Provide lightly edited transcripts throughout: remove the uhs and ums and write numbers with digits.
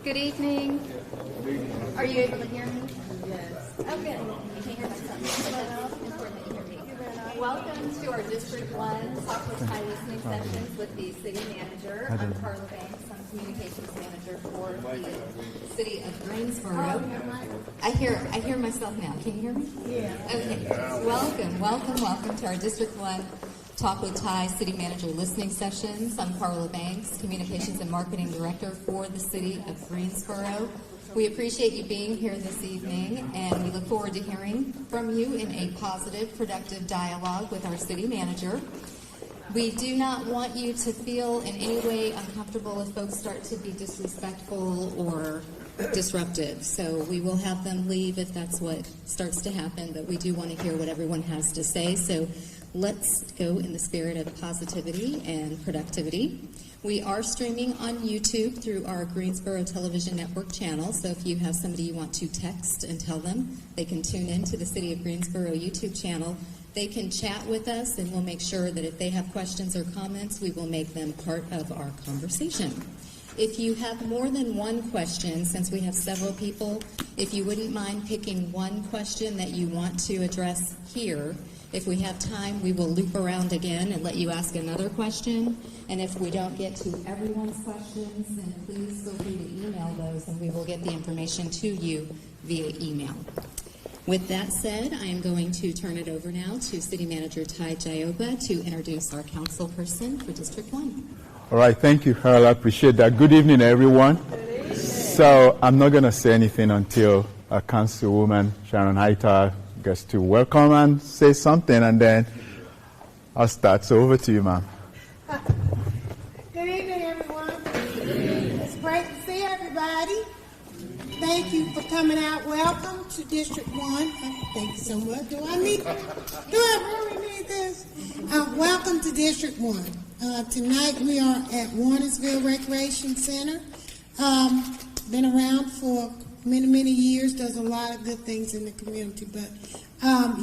Good evening. Are you able to hear me? Yes. Oh, good. You can hear myself. It's important that you hear me. Welcome to our District 1 Talk with Ty listening sessions with the City Manager. I'm Carla Banks. I'm Communications Manager for the City of Greensboro. I hear myself now. Can you hear me? Yeah. Okay. Welcome to our District 1 Talk with Ty City Manager listening sessions. I'm Carla Banks, Communications and Marketing Director for the City of Greensboro. We appreciate you being here this evening, and we look forward to hearing from you in a positive, productive dialogue with our City Manager. We do not want you to feel in any way uncomfortable if folks start to be disrespectful or disruptive. So we will have them leave if that's what starts to happen, but we do want to hear what everyone has to say. So let's go in the spirit of positivity and productivity. We are streaming on YouTube through our Greensboro Television Network channel, so if you have somebody you want to text and tell them, they can tune in to the City of Greensboro YouTube channel. They can chat with us, and we'll make sure that if they have questions or comments, we will make them part of our conversation. If you have more than one question, since we have several people, if you wouldn't mind picking one question that you want to address here, if we have time, we will loop around again and let you ask another question. And if we don't get to everyone's questions, then please feel free to email those, and we will get the information to you via email. With that said, I am going to turn it over now to City Manager Taiwo Jaiyeoba to introduce our council person for District 1. All right, thank you, Carla. I appreciate that. Good evening, everyone. Good evening. So I'm not going to say anything until Councilwoman Sharon Hightower gets to welcome and say something, and then I'll start. So over to you, ma'am. Good evening, everyone. It's great to see everybody. Thank you for coming out. Welcome to District 1. Thank you so much. Do I really need this? Welcome to District 1. Tonight we are at Warnersville Recreation Center. Been around for many years, does a lot of good things in the community, but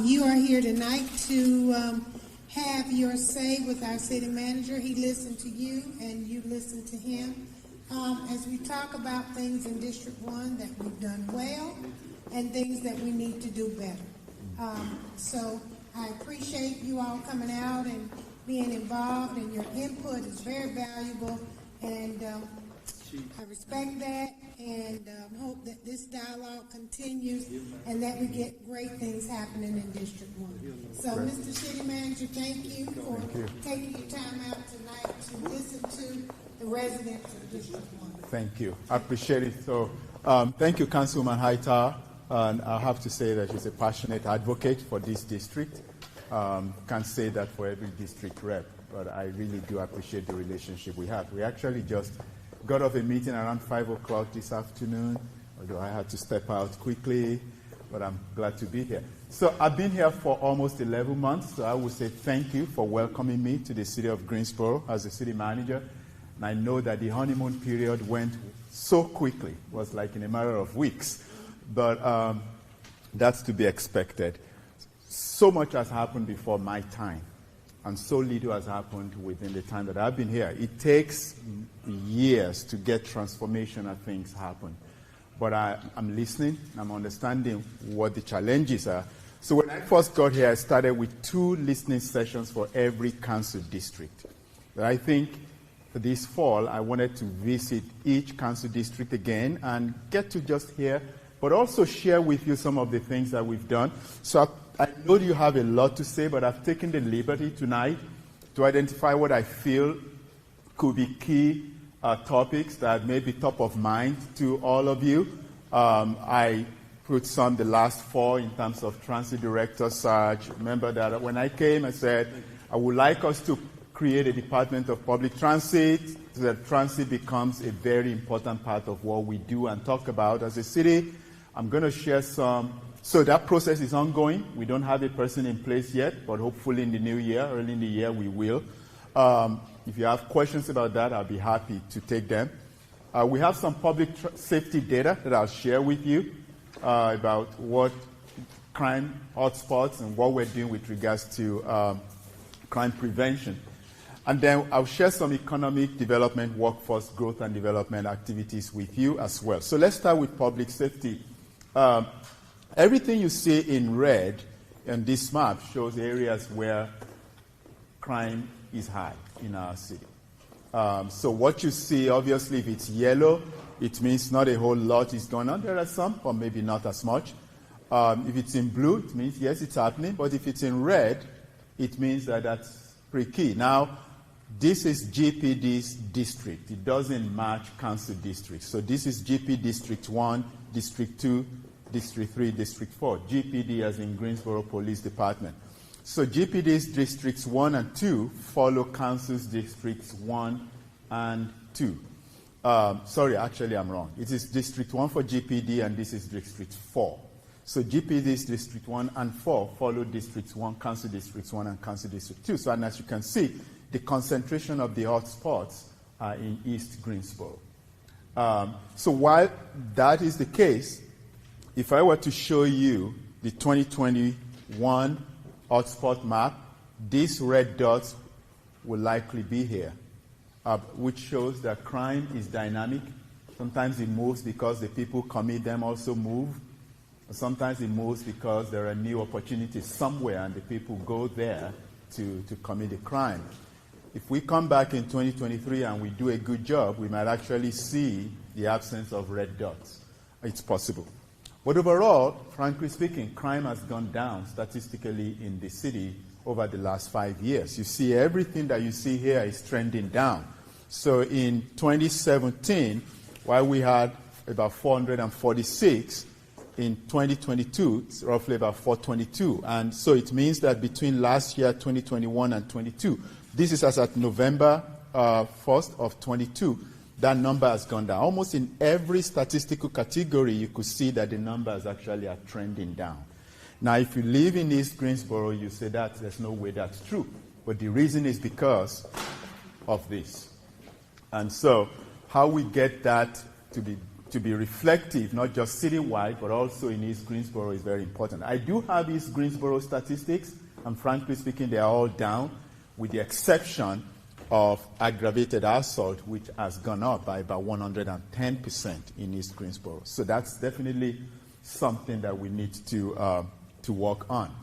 you are here tonight to have your say with our city manager. He listened to you and you listened to him as we talk about things in District 1 that we've done well and things that we need to do better. So I appreciate you all coming out and being involved, and your input is very valuable, and I respect that, and hope that this dialogue continues and that we get great things happening in District 1. So, Mr. City Manager, thank you for taking your time out tonight to listen to the residents of District 1. Thank you. I appreciate it. So, thank you, Councilwoman Hightower. And I have to say that she's a passionate advocate for this district. Can't say that for every district rep, but I really do appreciate the relationship we have. We actually just got off a meeting around 5 o'clock this afternoon, although I had to step out quickly, but I'm glad to be here. So I've been here for almost 11 months, so I would say thank you for welcoming me to the City of Greensboro as a city manager. And I know that the honeymoon period went so quickly, it was like in a matter of weeks, but that's to be expected. So much has happened before my time, and so little has happened within the time that I've been here. It takes years to get transformational things happen. But I'm listening, I'm understanding what the challenges are. So when I first got here, I started with 2 listening sessions for every council district. But I think for this fall, I wanted to visit each council district again and get to just hear, but also share with you some of the things that we've done. So I know you have a lot to say, but I've taken the liberty tonight to identify what I feel could be key topics that may be top of mind to all of you. I put some the last 4 in terms of transit director search. Remember that when I came, I said I would like us to create a Department of Public Transit so that transit becomes a very important part of what we do and talk about as a city. I'm going to share some. So that process is ongoing. We don't have a person in place yet, but hopefully in the new year, early in the year, we will. If you have questions about that, I'll be happy to take them. We have some public safety data that I'll share with you about what crime hotspots and what we're doing with regards to crime prevention. And then I'll share some economic development, workforce growth and development activities with you as well. So let's start with public safety. Everything you see in red in this map shows areas where crime is high in our city. So what you see, obviously, if it's yellow, it means not a whole lot is going on. There are some, but maybe not as much. If it's in blue, it means, yes, it's happening. But if it's in red, it means that that's pretty key. Now, this is GPD's district. It doesn't match council districts. So this is GP District 1, District 2, District 3, District 4. GPD as in Greensboro Police Department. So GPD's Districts 1 and 2 follow council's Districts 1 and 2. Sorry, actually I'm wrong. It is District 1 for GPD and this is District 4. So GPD's District 1 and 4 follow Districts 1, Council Districts 1 and Council District 2. So and as you can see, the concentration of the hotspots are in East Greensboro. So while that is the case, if I were to show you the 2021 hotspot map, these red dots will likely be here, which shows that crime is dynamic. Sometimes it moves because the people commit them also move. Sometimes it moves because there are new opportunities somewhere and the people go there to commit a crime. If we come back in 2023 and we do a good job, we might actually see the absence of red dots. It's possible. But overall, frankly speaking, crime has gone down statistically in the city over the last 5 years. You see everything that you see here is trending down. So in 2017, while we had about 446, in 2022, it's roughly about 422. And so it means that between last year, 2021, and 22, this is as at November 1st of 22, that number has gone down. Almost in every statistical category, you could see that the numbers actually are trending down. Now, if you live in East Greensboro, you say that there's no way that's true. But the reason is because of this. And so how we get that to be reflective, not just citywide, but also in East Greensboro is very important. I do have East Greensboro statistics, and frankly speaking, they are all down, with the exception of aggravated assault, which has gone up by about 110% in East Greensboro. So that's definitely something that we need to work on.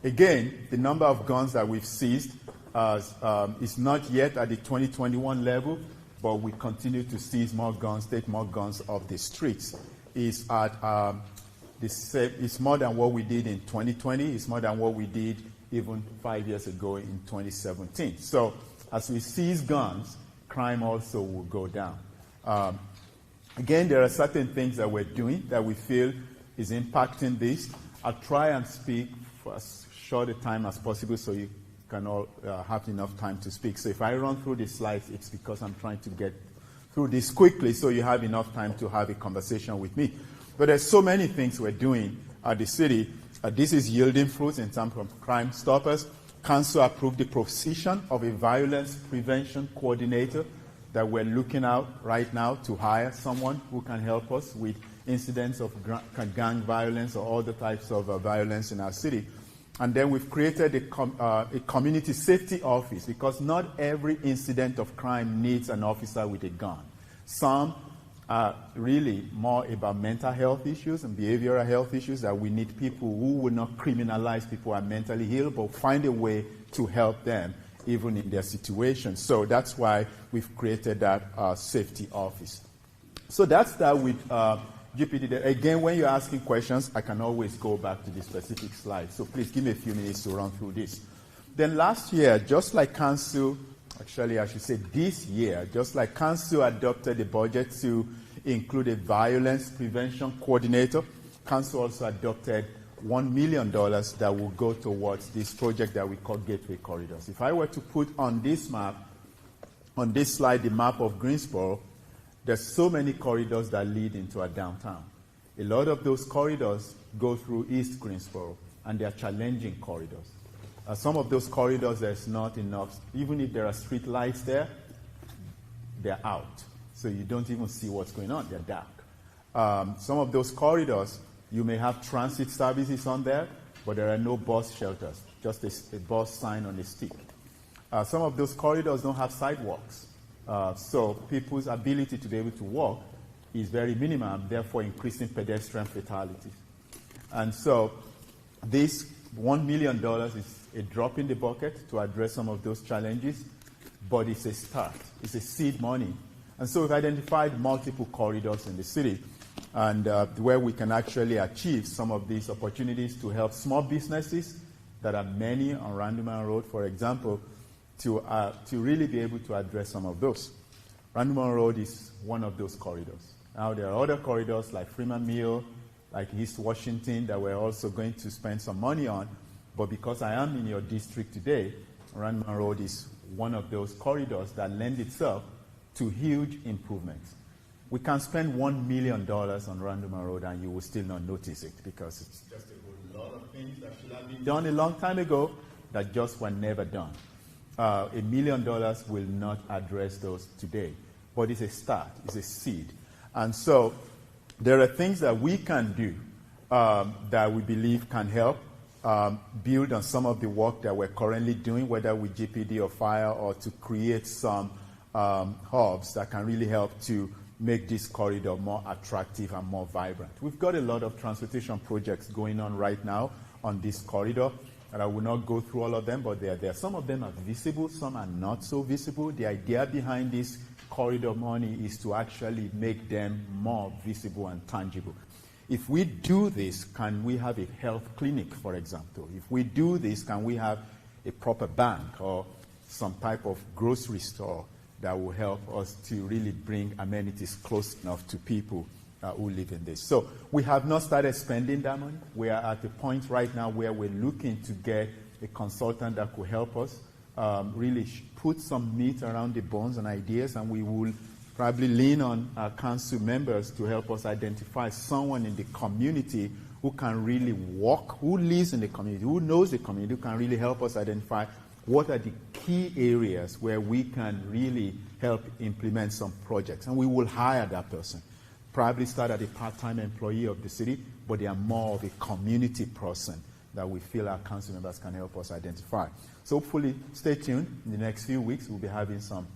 Again, the number of guns that we've seized is not yet at the 2021 level, but we continue to seize more guns, take more guns off the streets. It's more than what we did in 2020. It's more than what we did even 5 years ago in 2017. So as we seize guns, crime also will go down. Again, there are certain things that we're doing that we feel is impacting this. I'll try and speak for as short a time as possible so you can all have enough time to speak. So if I run through the slides, it's because I'm trying to get through this quickly so you have enough time to have a conversation with me. But there's so many things we're doing at the city. This is yielding fruits in terms of crime stoppers. Council approved the position of a violence prevention coordinator that we're looking out right now to hire someone who can help us with incidents of gang violence or other types of violence in our city. And then we've created a community safety office because not every incident of crime needs an officer with a gun. Some are really more about mental health issues and behavioral health issues that we need people who will not criminalize people who are mentally ill, but find a way to help them even in their situation. So that's why we've created that safety office. So that's that with GPD. Again, when you're asking questions, I can always go back to the specific slides. So please give me a few minutes to run through this. Then last year, just like Council, actually I should say this year, just like Council adopted a budget to include a violence prevention coordinator, Council also adopted $1 million that will go towards this project that we call Gateway Corridors. If I were to put on this map, on this slide, the map of Greensboro, there's so many corridors that lead into our downtown. A lot of those corridors go through East Greensboro, and they're challenging corridors. Some of those corridors, there's not enough. Even if there are street lights there, they're out. So you don't even see what's going on. They're dark. Some of those corridors, you may have transit services on there, but there are no bus shelters, just a bus sign on a stick. Some of those corridors don't have sidewalks. So people's ability to be able to walk is very minimal, therefore increasing pedestrian fatalities. And so this $1 million is a drop in the bucket to address some of those challenges, but it's a start. It's a seed money. And so we've identified multiple corridors in the city and where we can actually achieve some of these opportunities to help small businesses that are many on Randuman Road, for example, to really be able to address some of those. Randuman Road is one of those corridors. Now there are other corridors like Freeman Mill, like East Washington, that we're also going to spend some money on. But because I am in your district today, Randuman Road is one of those corridors that lend itself to huge improvements. We can spend $1 million on Randuman Road and you will still not notice it because it's just a whole lot of things that should have been done a long time ago that just were never done. $1 million will not address those today, but it's a start, it's a seed. And so there are things that we can do that we believe can help build on some of the work that we're currently doing, whether with GPD or fire, or to create some hubs that can really help to make this corridor more attractive and more vibrant. We've got a lot of transportation projects going on right now on this corridor, and I will not go through all of them, but there some of them are visible, some are not so visible. The idea behind this corridor money is to actually make them more visible and tangible. If we do this, can we have a health clinic, for example? If we do this, can we have a proper bank or some type of grocery store that will help us to really bring amenities close enough to people who live in this? So we have not started spending that money. We are at the point right now where we're looking to get a consultant that could help us really put some meat around the bones and ideas, and we will probably lean on our council members to help us identify someone in the community who can really walk, who lives in the community, who knows the community, who can really help us identify what are the key areas where we can really help implement some projects. And we will hire that person. Probably start as a part-time employee of the city, but they are more of a community person that we feel our council members can help us identify. So hopefully stay tuned. In the next few weeks, we'll be having some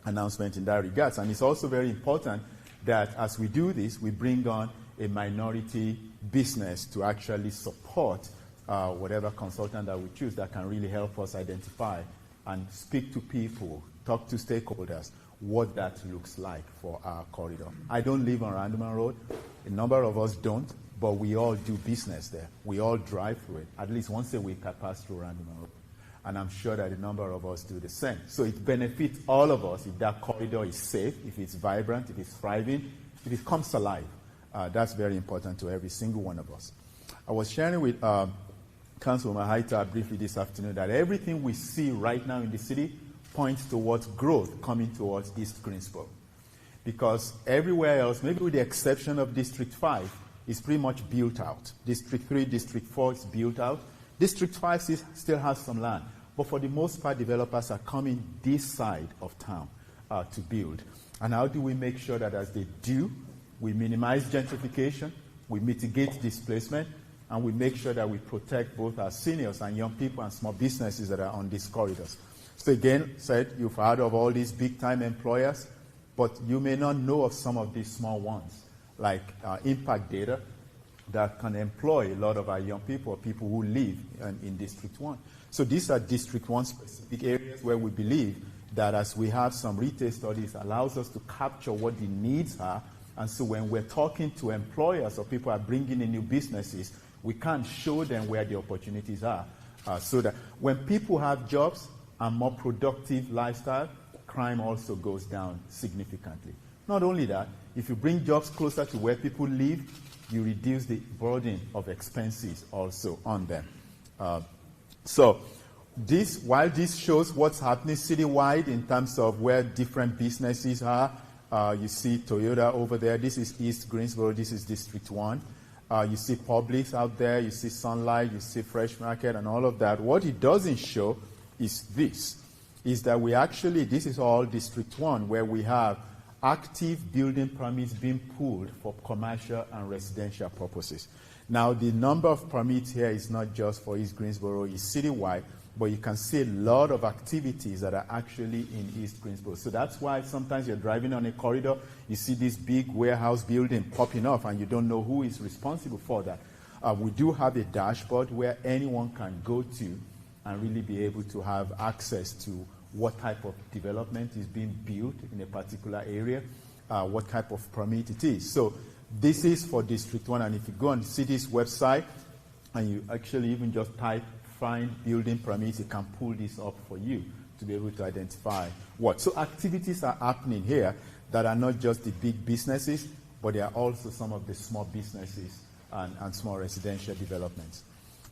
announcement in that regards. And it's also very important that as we do this, we bring on a minority business to actually support whatever consultant that we choose that can really help us identify and speak to people, talk to stakeholders, what that looks like for our corridor. I don't live on Randuman Road. A number of us don't, but we all do business there. We all drive through it. At least once a week I pass through Randuman Road. And I'm sure that a number of us do the same. So it benefits all of us if that corridor is safe, if it's vibrant, if it's thriving, if it comes alive. That's very important to every single one of us. I was sharing with Councilwoman Haita briefly this afternoon that everything we see right now in the city points towards growth coming towards East Greensboro. Because everywhere else, maybe with the exception of District 5, is pretty much built out. District 3, District 4 is built out. District 5 still has some land. But for the most part, developers are coming this side of town to build. And how do we make sure that as they do, we minimize gentrification, we mitigate displacement, and we make sure that we protect both our seniors and young people and small businesses that are on these corridors. So again, you've heard of all these big-time employers, but you may not know of some of these small ones, like Impact Data, that can employ a lot of our young people, people who live in District 1. So these are District 1 specific areas where we believe that as we have some retail studies, allows us to capture what the needs are. And so when we're talking to employers or people are bringing in new businesses, we can show them where the opportunities are. So that when people have jobs and more productive lifestyle, crime also goes down significantly. Not only that, if you bring jobs closer to where people live, you reduce the burden of expenses also on them. So while this shows what's happening citywide in terms of where different businesses are, you see Toyota over there. This is East Greensboro. This is District 1. You see Publix out there. You see Sunlight. You see Fresh Market and all of that. What it doesn't show is this, is that this is all District 1, where we have active building permits being pulled for commercial and residential purposes. Now, the number of permits here is not just for East Greensboro, it's citywide, but you can see a lot of activities that are actually in East Greensboro. So that's why sometimes you're driving on a corridor, you see this big warehouse building popping up, and you don't know who is responsible for that. We do have a dashboard where anyone can go to and really be able to have access to what type of development is being built in a particular area, what type of permit it is. So this is for District 1, and if you go on the city's website and you actually even just type find building permits, it can pull this up for you to be able to identify what. So activities are happening here that are not just the big businesses, but they are also some of the small businesses and small residential developments.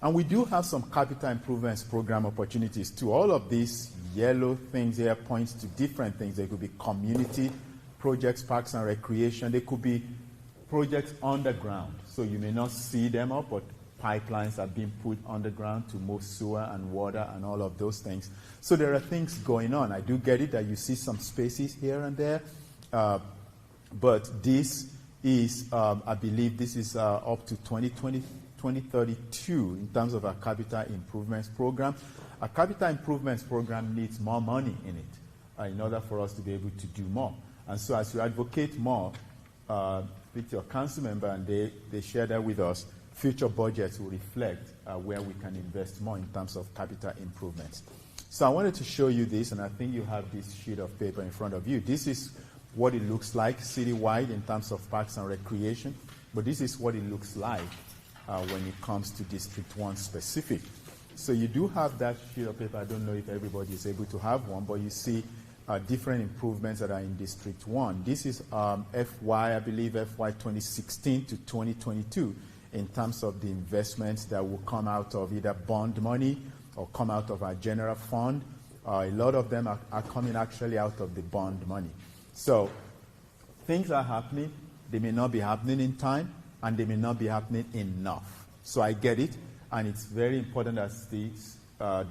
And we do have some capital improvements program opportunities too. All of these yellow things here points to different things. They could be community projects, parks and recreation. They could be projects underground. So you may not see them up, but pipelines are being put underground to move sewer and water and all of those things. So there are things going on. I do get it that you see some spaces here and there, but this is, I believe this is up to 2032 in terms of our capital improvements program. A capital improvements program needs more money in it in order for us to be able to do more. And so as you advocate more with your council member, and they share that with us, future budgets will reflect where we can invest more in terms of capital improvements. So I wanted to show you this, and I think you have this sheet of paper in front of you. This is what it looks like citywide in terms of parks and recreation, but this is what it looks like when it comes to District 1 specific. So you do have that sheet of paper. I don't know if everybody is able to have one, but you see different improvements that are in District 1. This is FY 2016 to 2022 in terms of the investments that will come out of either bond money or come out of our general fund. A lot of them are coming actually out of the bond money. So things are happening. They may not be happening in time, and they may not be happening enough. So I get it, and it's very important as the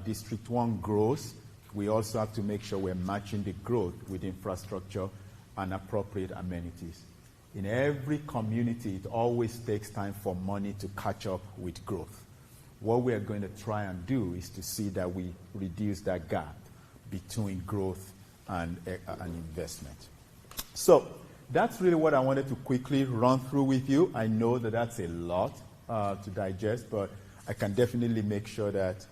District 1 grows, we also have to make sure we're matching the growth with infrastructure and appropriate amenities. In every community, it always takes time for money to catch up with growth. What we are going to try and do is to see that we reduce that gap between growth and investment. So that's really what I wanted to quickly run through with you. I know that that's a lot to digest, but I can definitely make sure that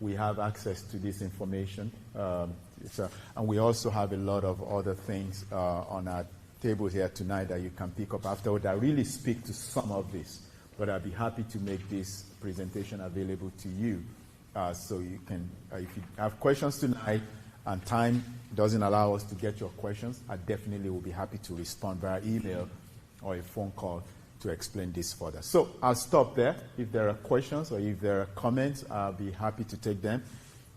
we have access to this information. And we also have a lot of other things on our table here tonight that you can pick up afterward that really speak to some of this. But I'd be happy to make this presentation available to you so you can, if you have questions tonight and time doesn't allow us to get your questions, I definitely will be happy to respond via email or a phone call to explain this further. So I'll stop there. If there are questions or if there are comments, I'll be happy to take them.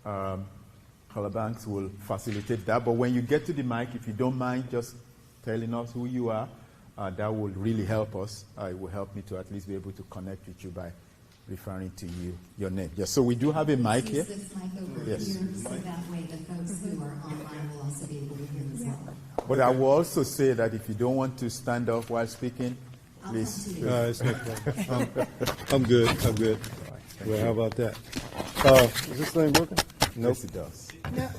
Banks will facilitate that. But when you get to the mic, if you don't mind just telling us who you are, that will really help us. It will help me to at least be able to connect with you by referring to your name. Yes, so we do have a mic here. This mic over yes. here, so that way the folks who are online will also be able to hear as well. But I will also say that if you don't want to stand up while speaking, please. It's no problem. I'm good. I'm good. Well, how about that? Is this thing working? Nope. Yes, it does. No,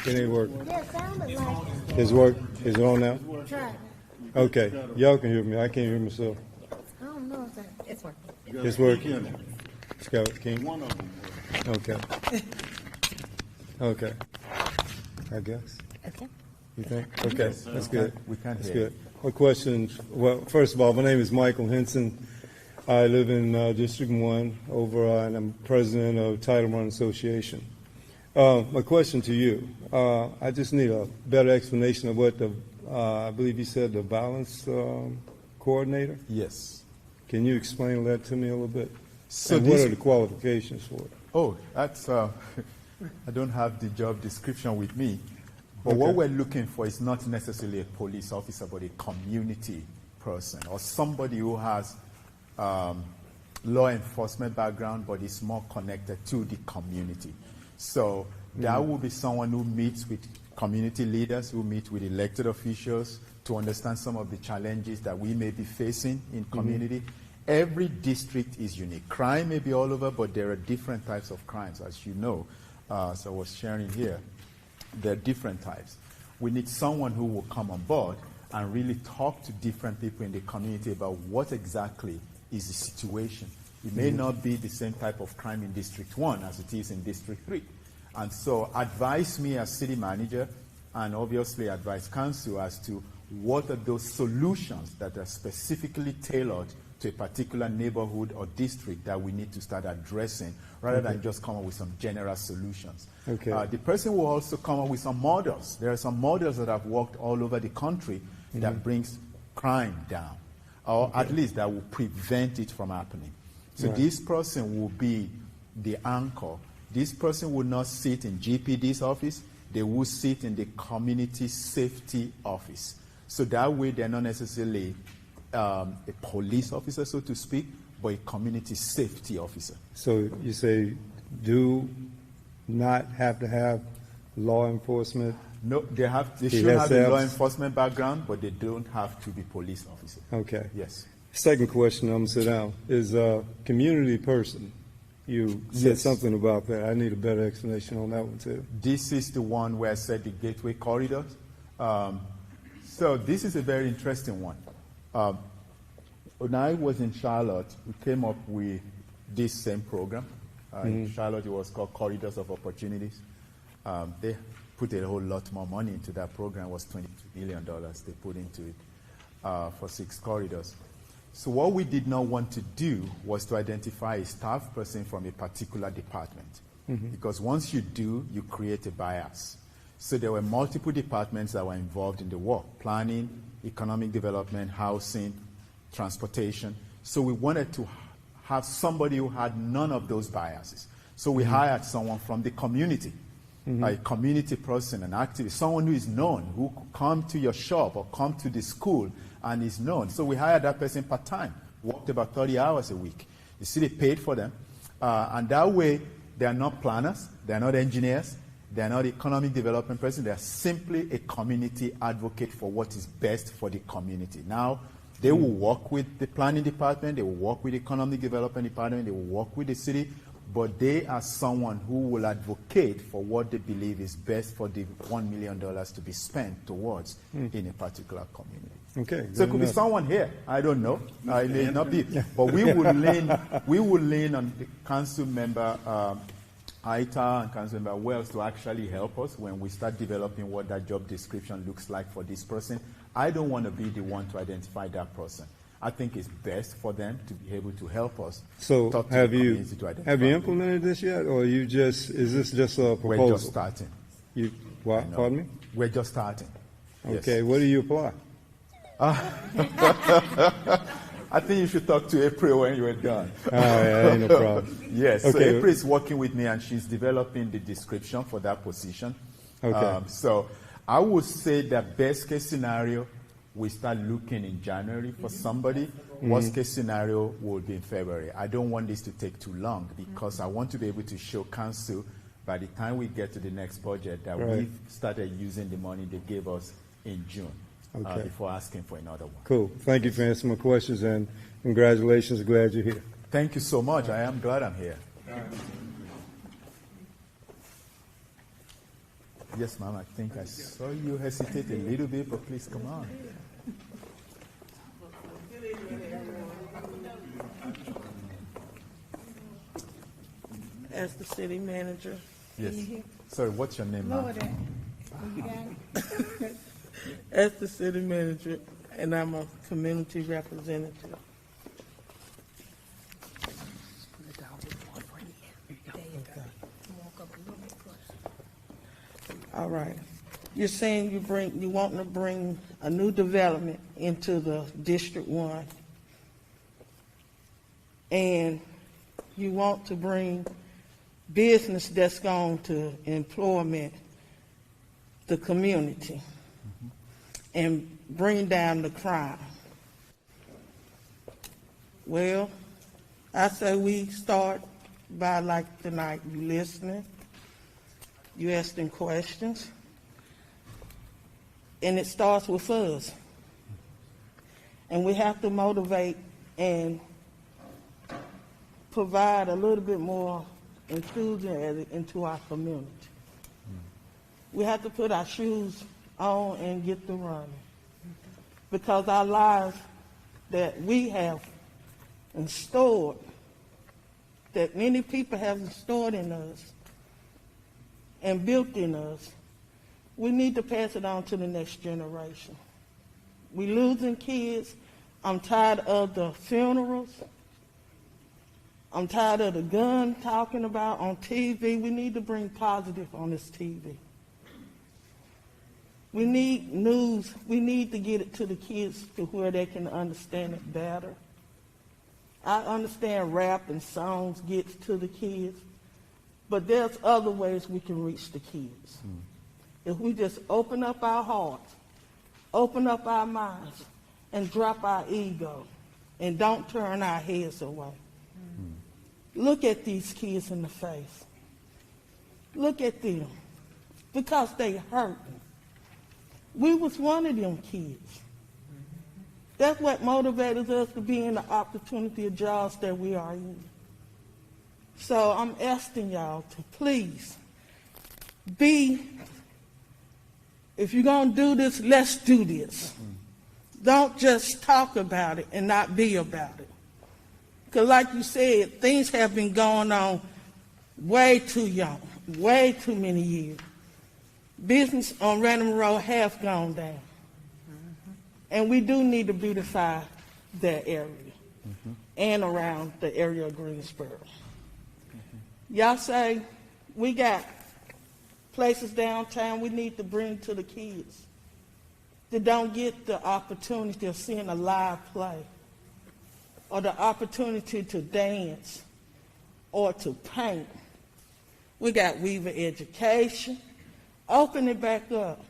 It ain't working. yeah, it sounded like It's work. Is it on now? it. Try it. Okay. Y'all can hear me. I can't hear myself. I don't know if that. It's working. It's working. Scout King. One of them. Okay. Okay. I guess. Okay. You think? Okay. That's good. We can't That's hear. good. My questions. Well, first of all, my name is Michael Henson. I live in District 1 and I'm president of Title I Association. My question to you, I just need a better explanation of what the, I believe you said the violence coordinator. Yes. Can you explain that to me a little bit? So and what are the qualifications for it? Oh, that's, I don't have the job description with me. But Okay. what we're looking for is not necessarily a police officer, but a community person or somebody who has law enforcement background, but is more connected to the community. So that will be someone who meets with community leaders, who meet with elected officials to understand some of the challenges that we may be facing in community. Every district is unique. Crime may be all over, but there are different types of crimes, as you know. so I was sharing here, there are different types. We need someone who will come on board and really talk to different people in the community about what exactly is the situation. It may not be the same type of crime in District 1 as it is in District 3. And so advise me as city manager, and obviously advise council as to what are those solutions that are specifically tailored to a particular neighborhood or district that we need to start addressing, rather than just come up with some general solutions. Okay. The person will also come up with some models. There are some models that have worked all over the country that brings crime down, or at least that will prevent it from happening. So this person will be the anchor. This person will not sit in GPD's office. They will sit in the community safety office. So that way they're not necessarily a police officer, so to speak, but a community safety officer. So you say do not have to have law enforcement? No, they should have a law enforcement background, but they don't have to be police officers. Okay. Yes. Second question, I'm going to sit down, is community person. You said something about that. I need a better explanation on that one, too. This is the one where I said the gateway corridors. So this is a very interesting one. When I was in Charlotte, we came up with this same program. In Charlotte, it was called Corridors of Opportunities. They put a whole lot more money into that program. It was $22 million they put into it for 6 corridors. So what we did not want to do was to identify a staff person from a particular department. Because once you do, you create a bias. So there were multiple departments that were involved in the work: planning, economic development, housing, transportation. So we wanted to have somebody who had none of those biases. So we hired someone from the community, a community person, an activist, someone who is known, who come to your shop or come to the school and is known. So we hired that person part-time, worked about 30 hours a week. The city paid for them. And that way, they are not planners, they are not engineers, they are not economic development person, they are simply a community advocate for what is best for the community. Now, they will work with the planning department, they will work with the economic development department, they will work with the city, but they are someone who will advocate for what they believe is best for the $1 million to be spent towards in a particular community. Okay. So it could be someone here. I don't know. It may not be. But we will lean on the council member Aita and council member Wells to actually help us when we start developing what that job description looks like for this person. I don't want to be the one to identify that person. I think it's best for them to be able to help us. So talk to have the you community to identify implemented this yet, or is this just a proposal? We're just starting. You what? Pardon me? We're just starting. Okay. Yes. Where do you apply? I think you should talk to April when you're done. Yeah, ain't no problem. Yes, so Okay. April is working with me and she's developing the description for that position. Okay. So I would say that best case scenario, we start looking in January for somebody. Worst case scenario will be in February. I don't want this to take too long because I want to be able to show council by the time we get to the next budget that we've started using the money they gave us in June. Okay. Before asking for another one. Cool. Thank you for answering my questions, and congratulations. Glad you're here. Thank you so much. I am glad I'm here. Yes, ma'am. I think I saw you hesitate a little bit, but please come on. As the city manager, Yes. Sorry, what's your name, Lower ma'am? that. You got it? as the city manager, and I'm a community representative. All right. You're saying you want to bring a new development into the District 1, and you want to bring business that's going to employment the community and bring down the crime. Well, I say we start by like tonight, you listening, you asking questions, and it starts with us. And we have to motivate and provide a little bit more enthusiasm into our community. We have to put our shoes on and get to running, because our lives that we have stored, that many people have stored in us and built in us, we need to pass it on to the next generation. We're losing kids. I'm tired of the funerals. I'm tired of the gun talking about on TV. We need to bring positive on this TV. We need news. We need to get it to the kids to where they can understand it better. I understand rap and songs gets to the kids, but there's other ways we can reach the kids. If we just open up our hearts, open up our minds, and drop our ego, and don't turn our heads away. Look at these kids in the face. Look at them, because they hurt. We was one of them kids. That's what motivated us to be in the opportunity of jobs that we are in. So I'm asking y'all to please if you're going to do this, let's do this. Don't just talk about it and not be about it. Because like you said, things have been going on way too young, way too many years. Business on Random Road has gone down. And we do need to beautify that area and around the area of Greensboro. Y'all say we got places downtown we need to bring to the kids that don't get the opportunity of seeing a live play or the opportunity to dance or to paint. We got Weaver Education. Open it back up.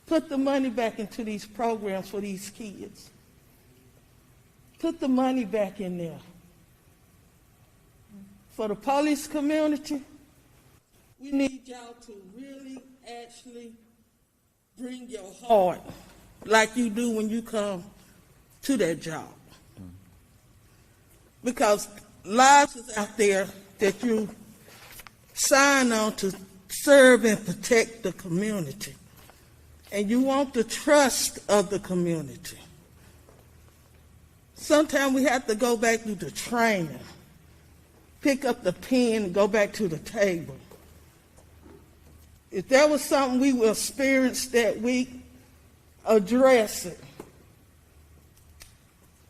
Put the money back into these programs for these kids. Put the money back in there. For the police community, we need y'all to really actually bring your heart like you do when you come to that job. Because lives is out there that you sign on to serve and protect the community. And you want the trust of the community. Sometimes we have to go back through the training, pick up the pen and go back to the table. If there was something we will experience that week, address it.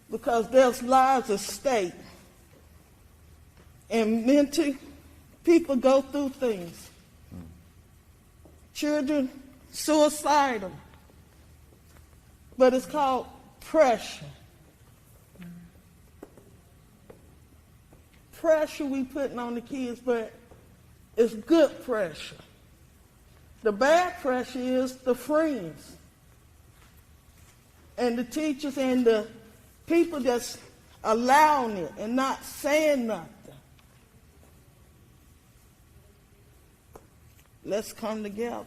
Because there's lives at stake. And mentally, people go through things. Children, suicidal. But it's called pressure. Pressure we putting on the kids, but it's good pressure. The bad pressure is the friends and the teachers and the people that's allowing it and not saying nothing. Let's come together.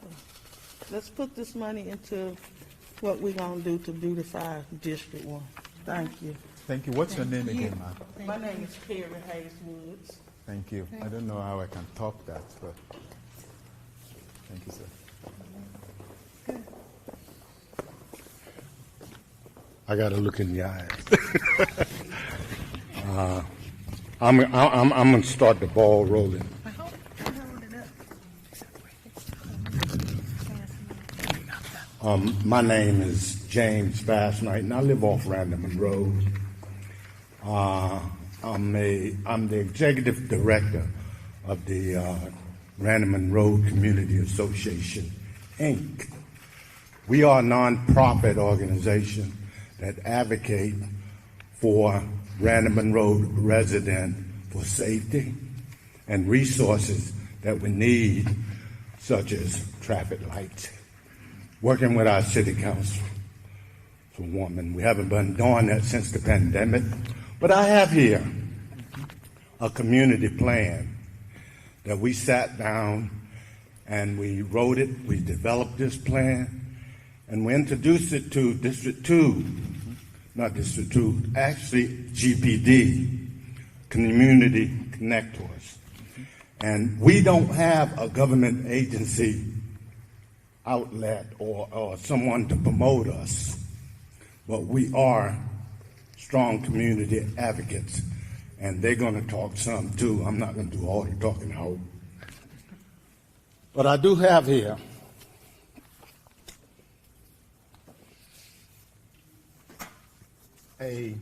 Let's put this money into what we're going to do to beautify District 1. Thank you. Thank you. What's your name again, ma'am? My name is Carrie Hayes Woods. Thank you. I don't know how I can top that, but thank you, sir. I got to look in the eyes. I'm going to start the ball rolling. My name is James Fastnight, and I live off Random Road. I'm the executive director of the Random Road Community Association, Inc. We are a nonprofit organization that advocate for Random Road residents for safety and resources that we need, such as traffic lights. Working with our city council woman. We haven't been doing that since the pandemic, but I have here a community plan that we sat down and we wrote it, we developed this plan, and we introduced it to District 2, not District 2, actually GPD, Community Connectors. And we don't have a government agency outlet or someone to promote us, but we are strong community advocates, and they're going to talk some too. I'm not going to do all the talking, I hope. But I do have here a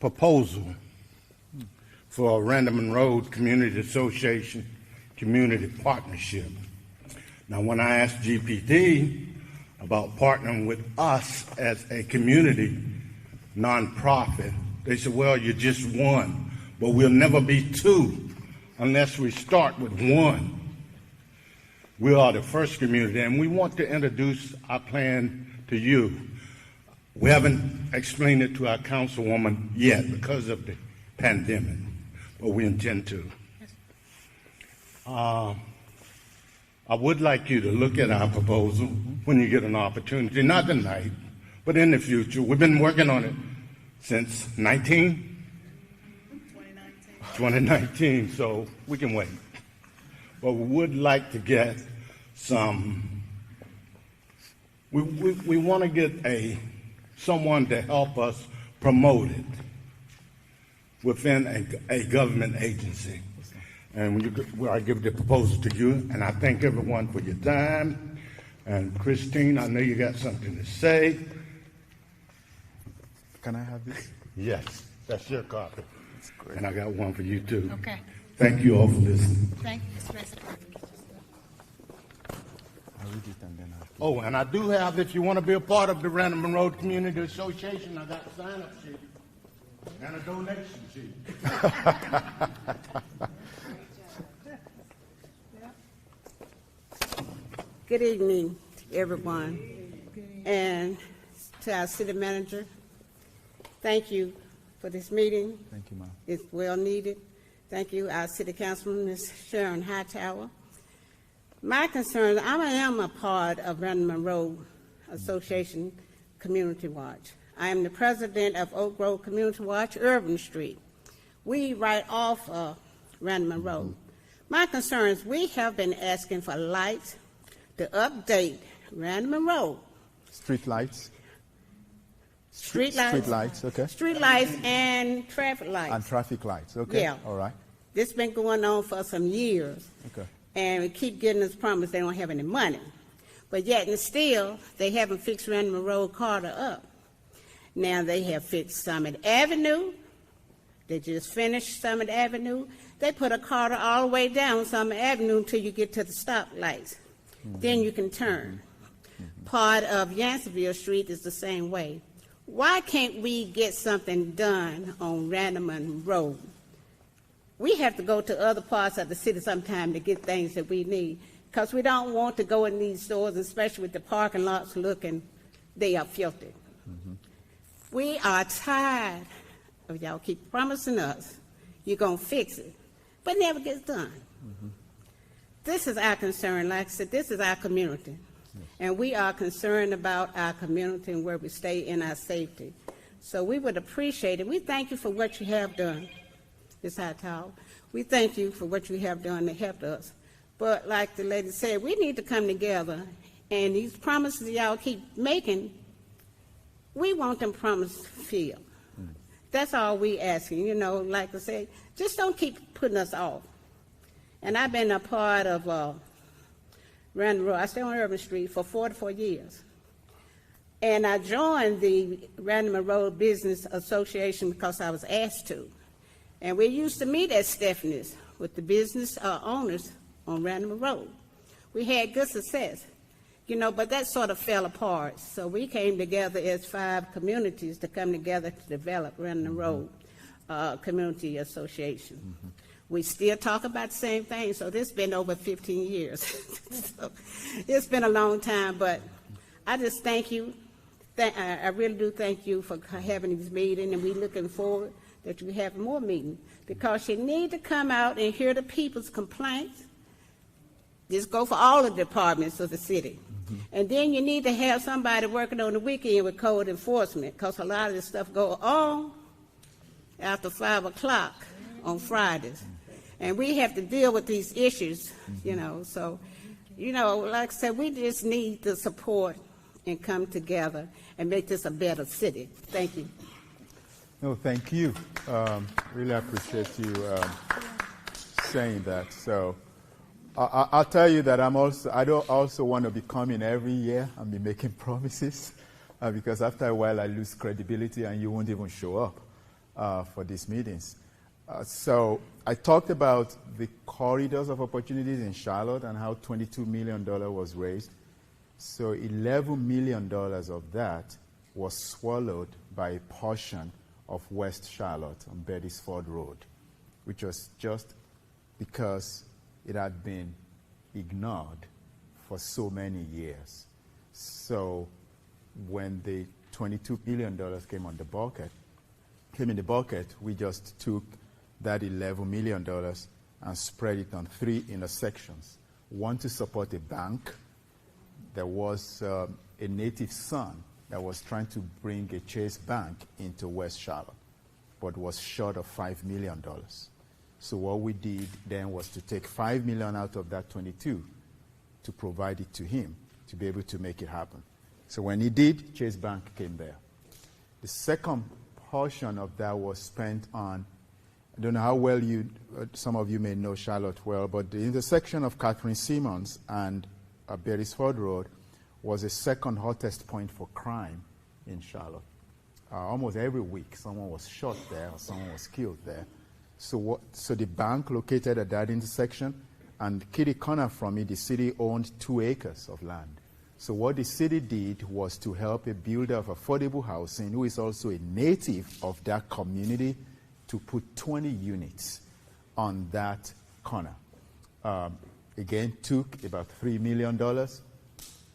proposal for a Random Road Community Association Community Partnership. Now, when I asked GPT about partnering with us as a community nonprofit, they said, well, you're just one, but we'll never be two unless we start with one. We are the first community, and we want to introduce our plan to you. We haven't explained it to our councilwoman yet because of the pandemic, but we intend to. I would like you to look at our proposal when you get an opportunity, not tonight, but in the future. We've been working on it since 2019, so we can wait. But we would like to get some, we want to get someone to help us promote it within a government agency. And I give the proposal to you, and I thank everyone for your time. And Christine, I know you got something to say. Can I have this? Yes, that's your copy. That's great. And I got one for you too. Okay. Thank you all for listening. Thank you, Mr. President. I'll read it and then I'll... Oh, and I do have, if you want to be a part of the Random Road Community Association, I got a sign-up sheet and a donation sheet. Good evening, everyone, and to our city manager. Thank you for this meeting. Thank you, ma'am. It's well needed. Thank you, our city councilman, Ms. Sharon Hightower. My concern, I am a part of Random Road Association Community Watch. I am the president of Oak Grove Community Watch, Urban Street. We right off of Random Road. My concern is we have been asking for lights to update Random Road. Street lights? Street lights. Street lights, okay. Street lights and traffic lights. And traffic lights, okay. Yeah. All right. This been going on for some years. Okay. And we keep getting us promised they don't have any money. But yet and still, they haven't fixed Random Road Carter up. Now they have fixed Summit Avenue. They just finished Summit Avenue. They put a Carter all the way down Summit Avenue until you get to the stoplights. Then you can turn. Part of Yanceyville Street is the same way. Why can't we get something done on Random Road? We have to go to other parts of the city sometime to get things that we need, because we don't want to go in these stores, especially with the parking lots looking, they are filthy. We are tired of y'all keep promising us you're going to fix it, but it never gets done. This is our concern. Like I said, this is our community. And we are concerned about our community and where we stay in our safety. So we would appreciate it. We thank you for what you have done, Ms. Hightower. We thank you for what you have done to help us. But like the lady said, we need to come together, and these promises y'all keep making, we want them promises fulfilled. That's all we asking. You know, like I said, just don't keep putting us off. And I've been a part of Random Road. I stay on Urban Street for 44 years. And I joined the Random Road Business Association because I was asked to. And we used to meet at Stephanie's with the business owners on Random Road. We had good success, you know, but that sort of fell apart. So we came together as 5 communities to come together to develop Random Road Community Association. We still talk about the same thing, so this has been over 15 years. So it's been a long time, but I just thank you. I really do thank you for having this meeting, and we're looking forward that you have more meetings, because you need to come out and hear the people's complaints. Just go for all the departments of the city. And then you need to have somebody working on the weekend with code enforcement, because a lot of this stuff go on after 5 o'clock on Fridays. And we have to deal with these issues, you know. So, you know, like I said, we just need the support and come together and make this a better city. Thank you. No, thank you. Really appreciate you saying that. So I'll tell you that I don't also want to be coming every year and be making promises because after a while I lose credibility and you won't even show up for these meetings. So I talked about the corridors of opportunities in Charlotte and how $22 million was raised. So $11 million of that was swallowed by a portion of West Charlotte on Beresford Road, which was just because it had been ignored for so many years. So when the $22 million came in the bucket, we just took that $11 million and spread it on 3 intersections. One to support a bank. There was a native son that was trying to bring a Chase Bank into West Charlotte, but was short of $5 million. So what we did then was to take $5 million out of that 22 to provide it to him to be able to make it happen. So when he did, Chase Bank came there. The second portion of that was spent on, I don't know how well some of you may know Charlotte well, but the intersection of Catherine Simmons and Beresford Road was the second hottest point for crime in Charlotte. Almost every week, someone was shot there or someone was killed there. So the bank located at that intersection, and kitty corner from it, the city owned 2 acres of land. So what the city did was to help a builder of affordable housing, who is also a native of that community, to put 20 units on that corner. Again, took about $3 million,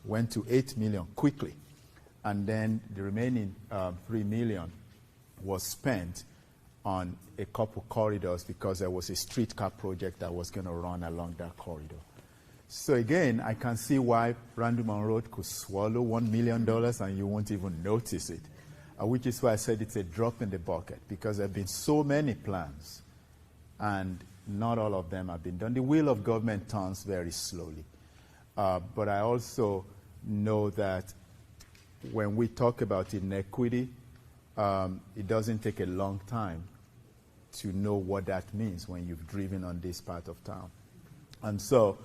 went to $8 million quickly, and then the remaining $3 million was spent on a couple corridors because there was a streetcar project that was going to run along that corridor. So again, I can see why Randleman Road could swallow $1 million and you won't even notice it, which is why I said it's a drop in the bucket, because there have been so many plans and not all of them have been done. The wheel of government turns very slowly. But I also know that when we talk about inequity, it doesn't take a long time to know what that means when you've driven on this part of town. And so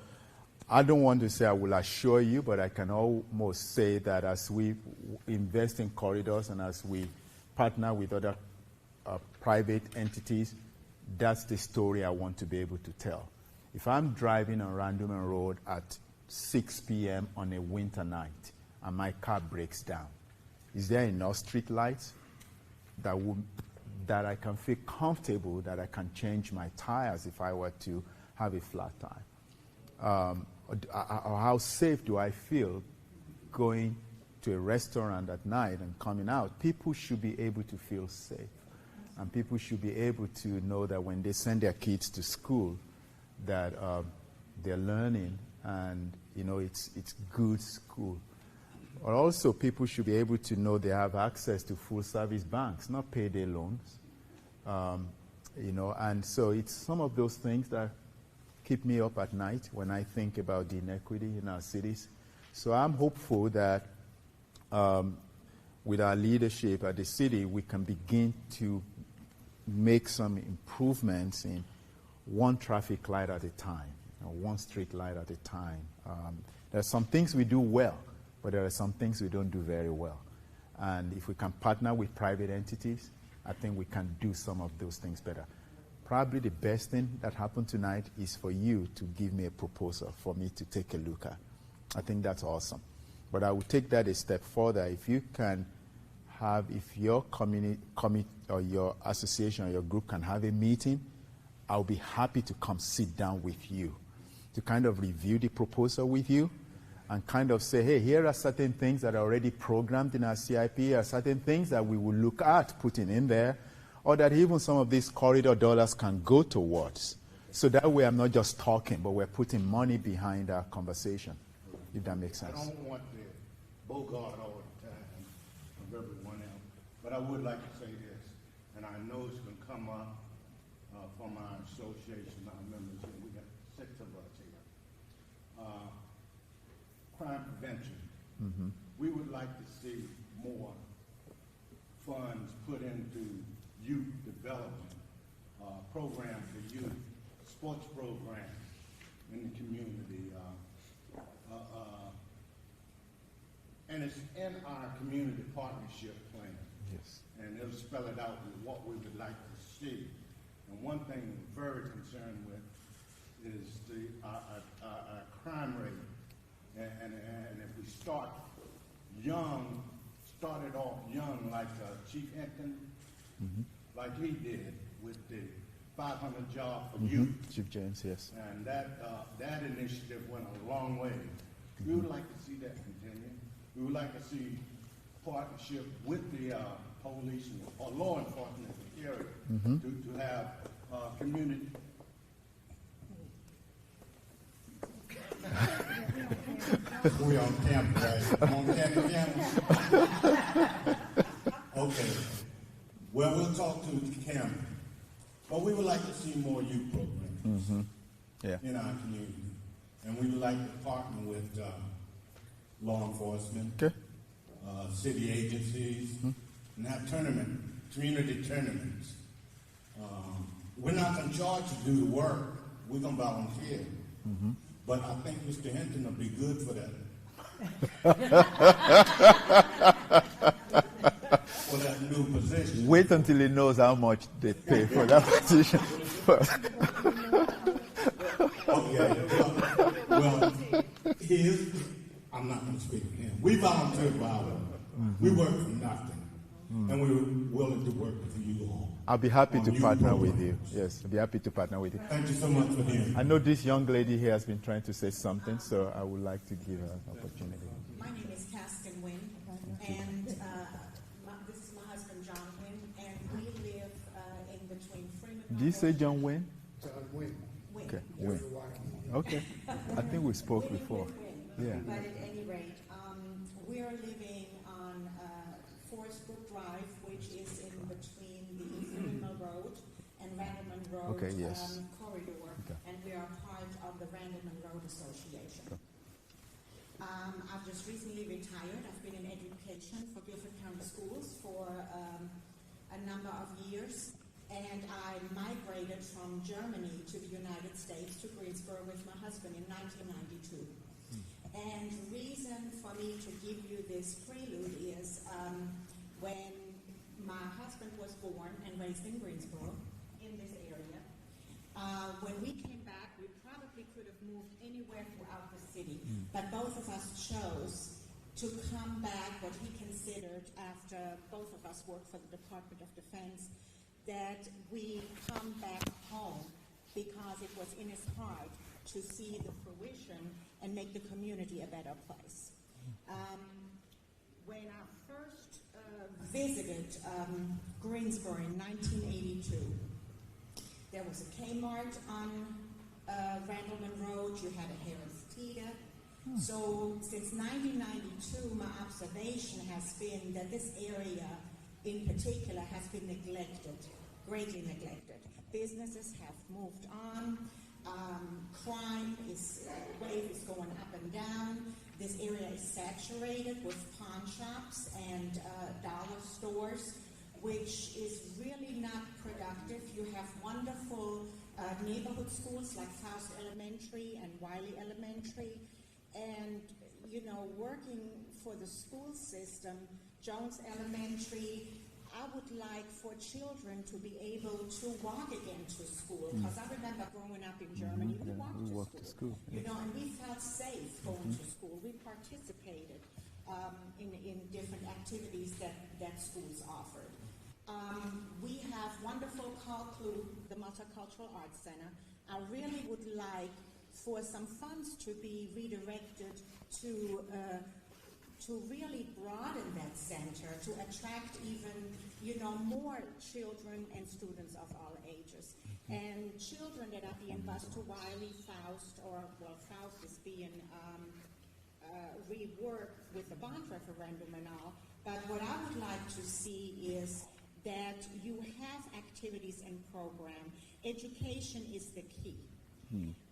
I don't want to say I will assure you, but I can almost say that as we invest in corridors and as we partner with other private entities, that's the story I want to be able to tell. If I'm driving on Randleman Road at 6 p.m. on a winter night and my car breaks down, is there enough street lights that I can feel comfortable that I can change my tires if I were to have a flat tire? Or how safe do I feel going to a restaurant at night and coming out? People should be able to feel safe. And people should be able to know that when they send their kids to school, that they're learning and, you know, it's good school. Or also, people should be able to know they have access to full-service banks, not payday loans. You know, and so it's some of those things that keep me up at night when I think about the inequity in our cities. So I'm hopeful that with our leadership at the city, we can begin to make some improvements in one traffic light at a time, one street light at a time. There are some things we do well, but there are some things we don't do very well. And if we can partner with private entities, I think we can do some of those things better. Probably the best thing that happened tonight is for you to give me a proposal for me to take a look at. I think that's awesome. But I will take that a step further. If you can have, if your community or your association or your group can have a meeting, I'll be happy to come sit down with you to kind of review the proposal with you and kind of say, hey, here are certain things that are already programmed in our CIP, here are certain things that we will look at putting in there, or that even some of these corridor dollars can go towards. So that way I'm not just talking, but we're putting money behind our conversation, if that makes sense. I don't want to bogart all the time of everyone else, but I would like to say this, and I know it's going to come up from our association, our members here. We got 6 of us here. Crime prevention. We would like to see more funds put into youth development, programs for youth, sports programs in the community. And it's in our community partnership plan. Yes. And it'll spell it out with what we would like to see. And one thing we're very concerned with is our crime rate. And if we start it off young, like Chief Hinton, like he did with the 500 job for youth. Chief James, yes. And that initiative went a long way. We would like to see that continue. We would like to see partnership with the police or law enforcement in the area to have community. We on camera, right? On camera. Okay. Well, we'll talk to the camera. But we would like to see more youth programs in our community. And we would like to partner with law enforcement, city agencies, and have community tournaments. We're not going to charge to do the work. We're going to volunteer. But I think Mr. Hinton will be good for that. For that new position. Wait until he knows how much they pay for that position. Okay. Well, I'm not going to speak for him. We volunteer for our work. We work for nothing. And we're willing to work with you all. I'll be happy to partner with you. Yes, I'll be happy to partner with you. Thank you so much for hearing. I know this young lady here has been trying to say something, so I would like to give her an opportunity. My name is Caston Wynn, and this is my husband, John Wynn, and we live in between Freeman. Did you say John Wynn? John Wynn. Okay, Wynn. Okay. I think we spoke before. Yeah. But at any rate, we are living on Forest Brook Drive, which is in between the Freeman Road and Randleman Road corridor, and we are part of the Randleman Road Association. I've just recently retired. I've been in education for Guilford County Schools for a number of years, and I migrated from Germany to the United States, to Greensboro with my husband in 1992. And the reason for me to give you this prelude is when my husband was born and raised in Greensboro, in this area, when we came back, we probably could have moved anywhere throughout the city, but both of us chose to come back, what he considered, after both of us worked for the Department of Defense, that we come back home because it was in his heart to see the fruition and make the community a better place. When I first visited Greensboro in 1982, there was a Kmart on Randleman Road. You had a Harris Teeter. So since 1992, my observation has been that this area in particular has been neglected, greatly neglected. Businesses have moved on. Crime wave is going up and down. This area is saturated with pawn shops and dollar stores, which is really not productive. You have wonderful neighborhood schools like Faust Elementary and Wiley Elementary. And, you know, working for the school system, Jones Elementary, I would like for children to be able to walk again to school. Because I remember growing up in Germany, we walked to school. You know, and we felt safe going to school. We participated in different activities that schools offered. We have wonderful CALCLU, the Multicultural Arts Center. I really would like for some funds to be redirected to really broaden that center, to attract even, you know, more children and students of all ages. And children that are being bused to Wiley, Faust, Faust is being reworked with the bond referendum and all. But what I would like to see is that you have have activities and program. Education is the key.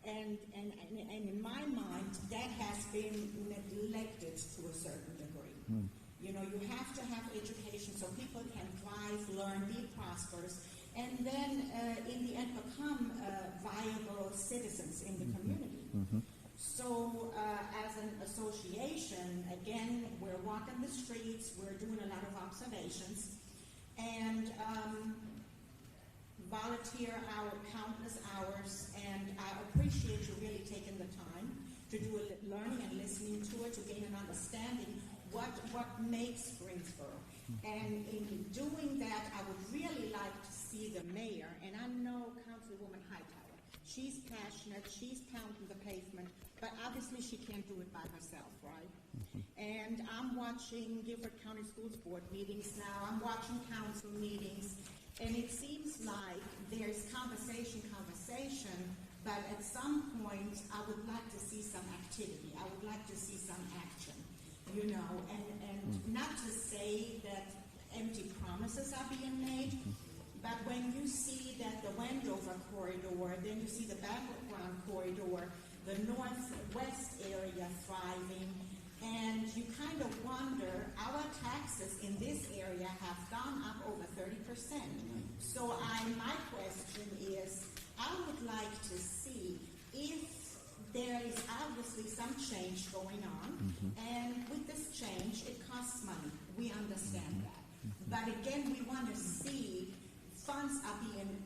And in my mind, that has been neglected to a certain degree. You know, you have to have education so people can thrive, learn, be prosperous, and then in the end become viable citizens in the community. So as an association, again, we're walking the streets, we're doing a lot of observations, and volunteer our countless hours, and I appreciate you really taking the time to do learning and listening to it, to gain an understanding what makes Greensboro. And in doing that, I would really like to see the mayor, and I know Councilwoman Hightower, she's passionate, she's pounding the pavement, but obviously she can't do it by herself, right? And I'm watching Guilford County Schools Board meetings now, I'm watching council meetings, and it seems like there's conversation, but at some point, I would like to see some activity. I would like to see some action, you know, and not to say that empty promises are being made, but when you see that the Wendover corridor, then you see the battleground corridor, the northwest area thriving, and you kind of wonder, our taxes in this area have gone up over 30%. So my question is, I would like to see if there is obviously some change going on, and with this change, it costs money. We understand that. But again, we want to see funds are being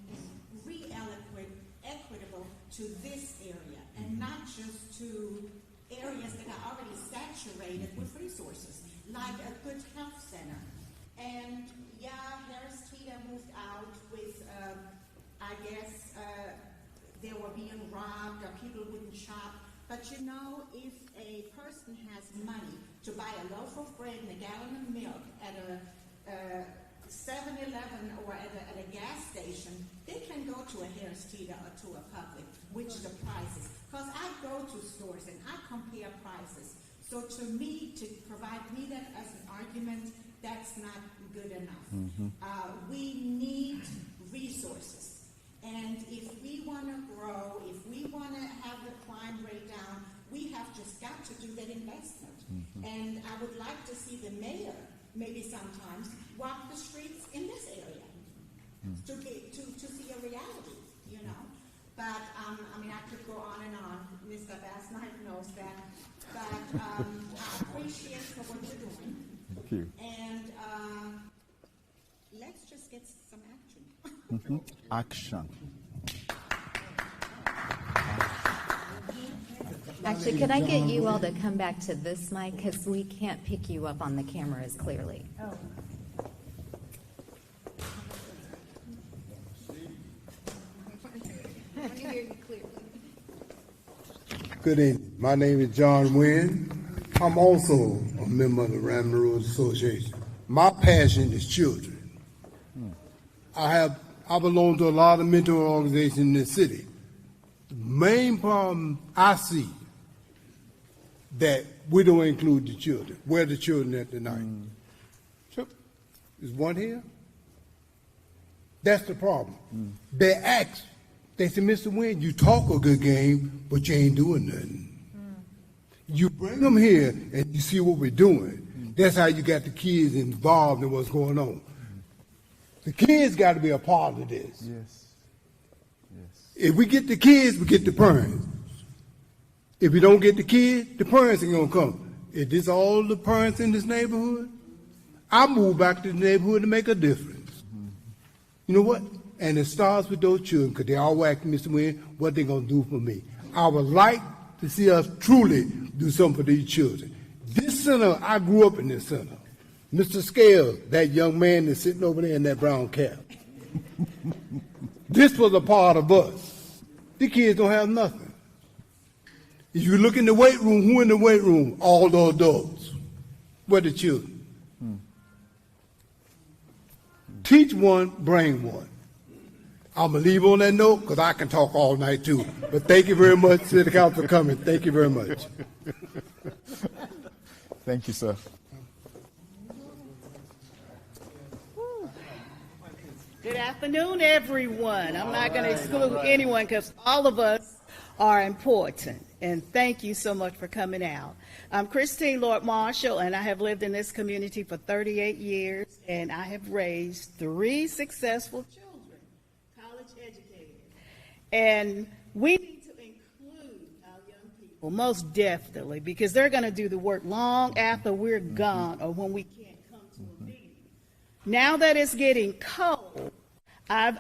equitable to this area, and not just to areas that are already saturated with resources, like a good health center. And yeah, Harris Teeter moved out with, I guess, they were being robbed or people wouldn't shop. But you know, if a person has money to buy a loaf of bread and a gallon of milk at a 7-Eleven or at a gas station, they can go to a Harris Teeter or to a Publix, which the prices. Because I go to stores and I compare prices. So to me, to provide me that as an argument, that's not good enough. We need resources. And if we want to grow, if we want to have the crime rate down, we have just got to do that investment. And I would like to see the mayor maybe sometimes walk the streets in this area to see a reality, you know. But I mean, I could go on and on. Mr. Bass Knight knows that. But I appreciate for what you're doing. Thank you. And let's just get some action. Action. Actually, could I get you all to come back to this mic, because we can't pick you up on the camera as clearly. Oh. Good evening. My name is John Wynn. I'm also a member of the Ramsey Road Association. My passion is children. I belong to a lot of mentor organizations in this city. The main problem I see that we don't include the children. Where are the children at tonight? Is one here? That's the problem. They ask, they say, Mr. Wynn, you talk a good game, but you ain't doing nothing. You bring them here and you see what we're doing. That's how you got the kids involved in what's going on. The kids got to be a part of this. Yes. If we get the kids, we get the parents. If we don't get the kids, the parents ain't gonna come. Is this all the parents in this neighborhood? I moved back to the neighborhood to make a difference. You know what? And it starts with those children, because they all asking Mr. Wynn what they gonna do for me. I would like to see us truly do something for these children. This center, I grew up in this center. Mr. Scales, that young man that's sitting over there in that brown cap. This was a part of us. The kids don't have nothing. If you look in the weight room, who in the weight room? All the adults. Where the children? Teach one, bring one. I'm going to leave on that note because I can talk all night too. But thank you very much, City Council, for coming. Thank you very much. Thank you, sir. Good afternoon, everyone. I'm not going to exclude anyone because all of us are important. And thank you so much for coming out. I'm Christine Lord Marshall, and I have lived in this community for 38 years, and I have raised 3 successful children, college educated. And we need to include our young people, most definitely, because they're going to do the work long after we're gone or when we can't come to a meeting. Now that it's getting cold, I've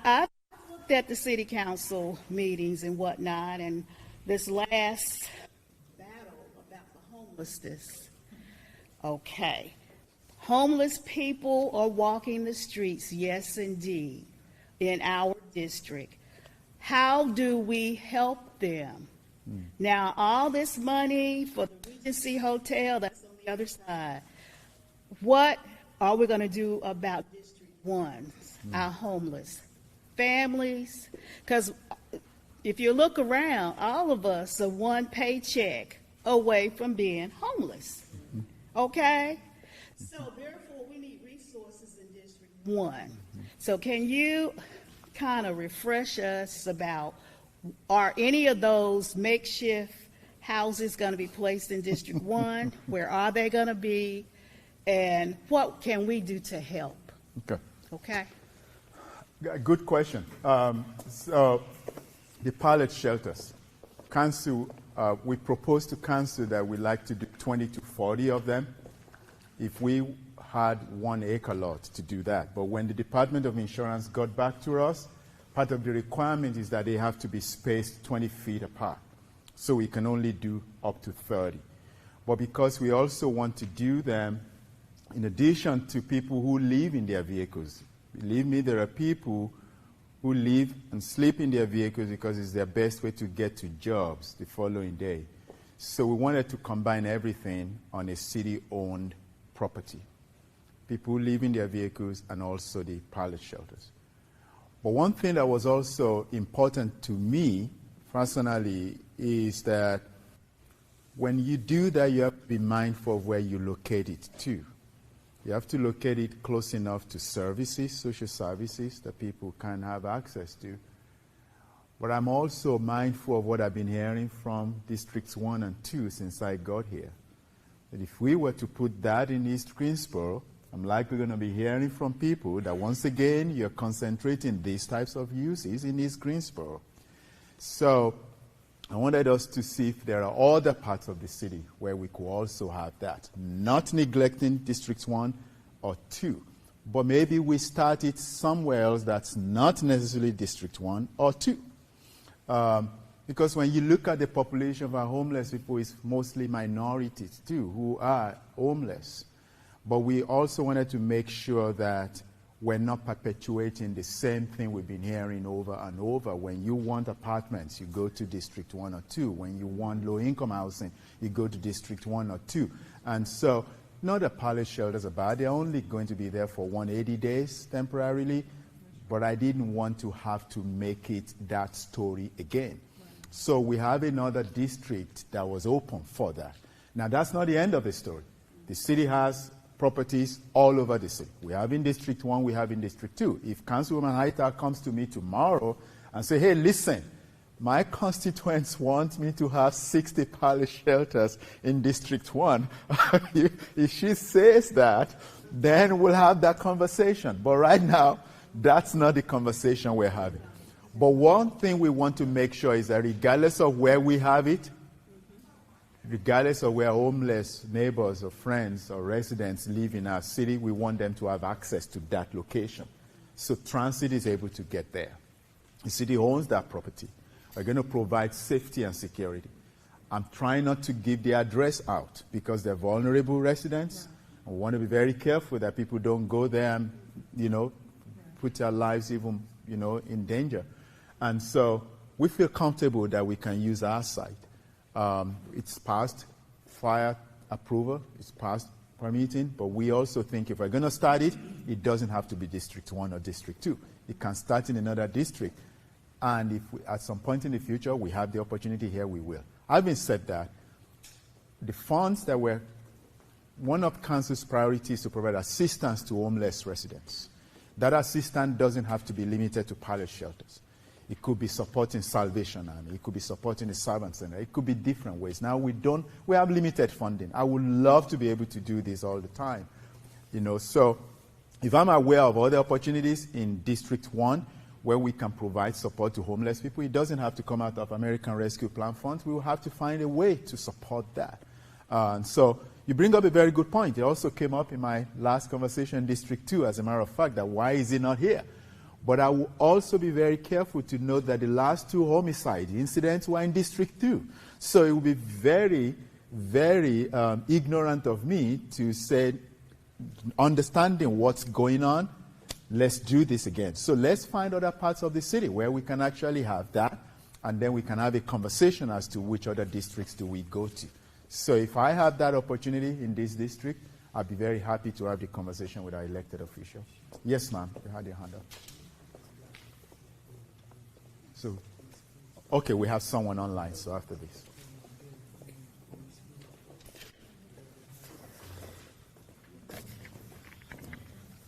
looked at the city council meetings and whatnot, and this last battle about the homelessness. Okay. Homeless people are walking the streets, yes, indeed, in our district. How do we help them? Now, all this money for the Regency Hotel, that's on the other side. What are we going to do about District 1, our homeless families? Because if you look around, all of us are one paycheck away from being homeless. Okay? So therefore, we need resources in District 1. So can you kind of refresh us about, are any of those makeshift houses going to be placed in District 1? Where are they going to be? And what can we do to help? Okay. Okay? Good question. So the pallet shelters, council, we propose to council that we like to do 20 to 40 of them if we had 1 acre lot to do that. But when the Department of Insurance got back to us, part of the requirement is that they have to be spaced 20 feet apart. So we can only do up to 30. But because we also want to do them in addition to people who live in their vehicles. Believe me, there are people who live and sleep in their vehicles because it's their best way to get to jobs the following day. So we wanted to combine everything on a city-owned property. People who live in their vehicles and also the pallet shelters. But one thing that was also important to me personally is that when you do that, you have to be mindful of where you locate it to. You have to locate it close enough to services, social services that people can have access to. But I'm also mindful of what I've been hearing from Districts 1 and 2 since I got here. That if we were to put that in East Greensboro, I'm likely going to be hearing from people that once again, you're concentrating these types of uses in East Greensboro. So I wanted us to see if there are other parts of the city where we could also have that. Not neglecting Districts 1 or 2, but maybe we start it somewhere else that's not necessarily District 1 or 2. Because when you look at the population of our homeless people, it's mostly minorities too who are homeless. But we also wanted to make sure that we're not perpetuating the same thing we've been hearing over and over. When you want apartments, you go to District 1 or 2. When you want low-income housing, you go to District 1 or 2. And so, not that pallet shelters are bad. They're only going to be there for 180 days temporarily. But I didn't want to have to make it that story again. So we have another district that was open for that. Now, that's not the end of the story. The city has properties all over the city. We have in District 1, we have in District 2. If Councilwoman Haita comes to me tomorrow and say, hey, listen, my constituents want me to have 60 pallet shelters in District 1. If she says that, then we'll have that conversation. But right now, that's not the conversation we're having. But one thing we want to make sure is that regardless of where we have it, regardless of where homeless neighbors or friends or residents live in our city, we want them to have access to that location. So transit is able to get there. The city owns that property. We're going to provide safety and security. I'm trying not to give the address out because they're vulnerable residents. I want to be very careful that people don't go there and, put their lives even, in danger. And so we feel comfortable that we can use our site. It's passed fire approval, it's passed permitting, but we also think if we're going to start it, it doesn't have to be District 1 or District 2. It can start in another district. And if we, at some point in the future we have the opportunity here, we will. Having said that, the funds that were one of council's priorities to provide assistance to homeless residents. that assistance doesn't have to be limited to pilot shelters. It could be supporting Salvation Army. It could be supporting the Servant Center. It could be different ways. Now we have limited funding. I would love to be able to do this all the time. So if I'm aware of other opportunities in District 1 where we can provide support to homeless people, it doesn't have to come out of American Rescue Plan funds. We will have to find a way to support that. So you bring up a very good point. It also came up in my last conversation in District 2, as a matter of fact, that why is it not here? But I will also be very careful to note that the last 2 homicide incidents were in District 2. So it would be very, very ignorant of me to say, understanding what's going on, let's do this again. So let's find other parts of the city where we can actually have that, and then we can have a conversation as to which other districts do we go to. So if I have that opportunity in this district, I'll be very happy to have the conversation with our elected officials. Yes, ma'am, you had your hand up. So, okay, we have someone online, so after this.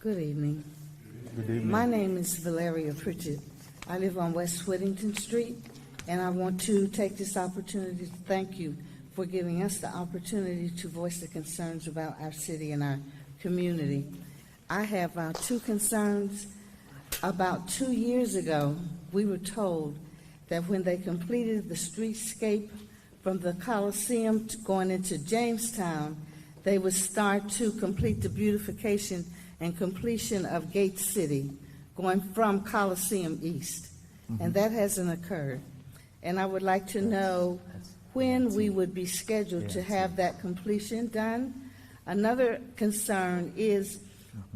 Good evening. Good evening. My name is Valeria Pritchett. I live on West Whittington Street, and I want to take this opportunity to thank you for giving us the opportunity to voice the concerns about our city and our community. I have 2 concerns. About 2 years ago, we were told that when they completed the streetscape from the Coliseum going into Jamestown, they would start to complete the beautification and completion of Gate City, going from Coliseum East. And that hasn't occurred. And I would like to know when we would be scheduled to have that completion done. Another concern is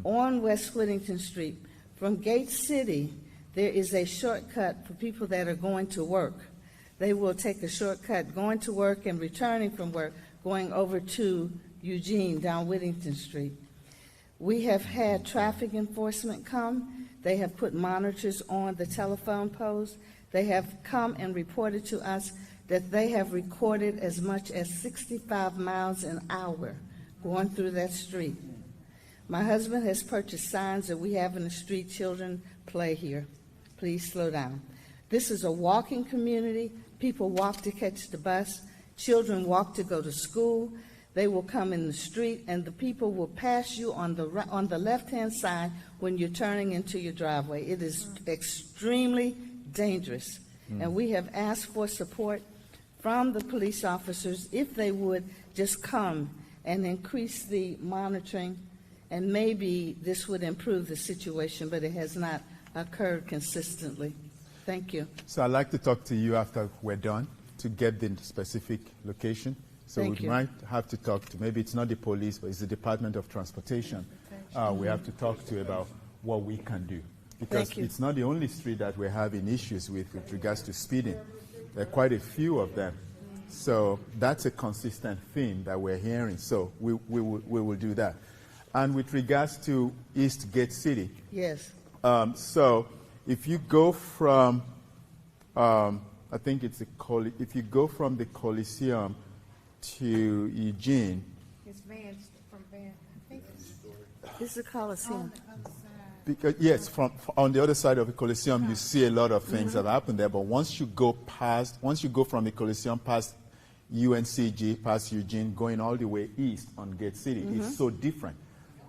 on West Whittington Street, from Gate City, there is a shortcut for people that are going to work. They will take a shortcut going to work and returning from work, going over to Eugene down Whittington Street. We have had traffic enforcement come. They have put monitors on the telephone poles. They have come and reported to us that they have recorded as much as 65 miles an hour going through that street. My husband has purchased signs that we have in the street, children play here. Please slow down. This is a walking community. People walk to catch the bus. Children walk to go to school. They will come in the street, and the people will pass you on the left-hand side when you're turning into your driveway. It is extremely dangerous. And we have asked for support from the police officers if they would just come and increase the monitoring, and maybe this would improve the situation, but it has not occurred consistently. Thank you. So I'd like to talk to you after we're done to get the specific location. So we might have to talk to, maybe it's not the police, but it's the Department of Transportation. We have to talk to about what we can do. Because it's not the only street that we're having issues with regards to speeding. There are quite a few of them. So that's a consistent theme that we're hearing. So we will do that. And with regards to East Gate City. Yes. So if you go from, I think it's if you go from the Coliseum to Eugene. It's Vans from Van. I think This is the Coliseum. Because, yes, from on the other side of the Coliseum, you see a lot of things that happen there. But once you go from the Coliseum past UNCG, past Eugene, going all the way east on Gate City, it's so different.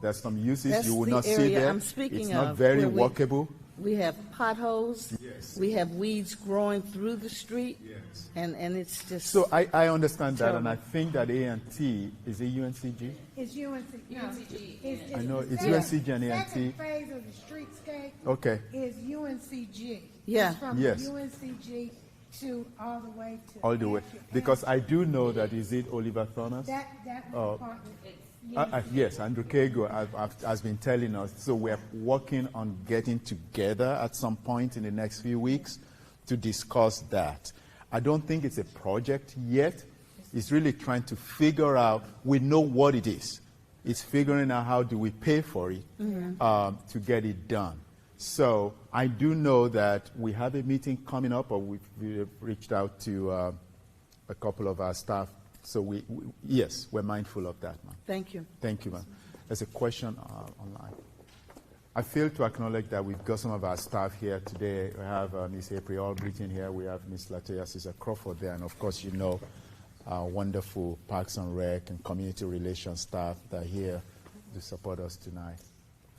There's some uses you will not see there. It's not very walkable. We have potholes. Yes. We have weeds growing through the street. Yes. And it's just. So I understand that, and I think that A&T, is it UNCG? it's UNCG. I know, it's UNCG and A&T. Second phase of the streetscape Okay. is UNCG. Yeah. It's from Yes. UNCG to all the way to. All the way. Because I do know that, is it Oliver Thomas? That department. Yes, Andrew Kago has been telling us. So we're working on getting together at some point in the next few weeks to discuss that. I don't think it's a project yet. It's really trying to figure out, we know what it is. It's figuring out how do we pay for it to get it done. So I do know that we have a meeting coming up, or we've reached out to a couple of our staff. So yes, we're mindful of that, ma'am. Thank you. Thank you, ma'am. There's a question online. I failed to acknowledge that we've got some of our staff here today. We have Ms. April Albridge in here. We have Ms. Latoya Cesar Crawford there. And of course, you know, our wonderful Parks and Rec and Community Relations staff that are here to support us tonight,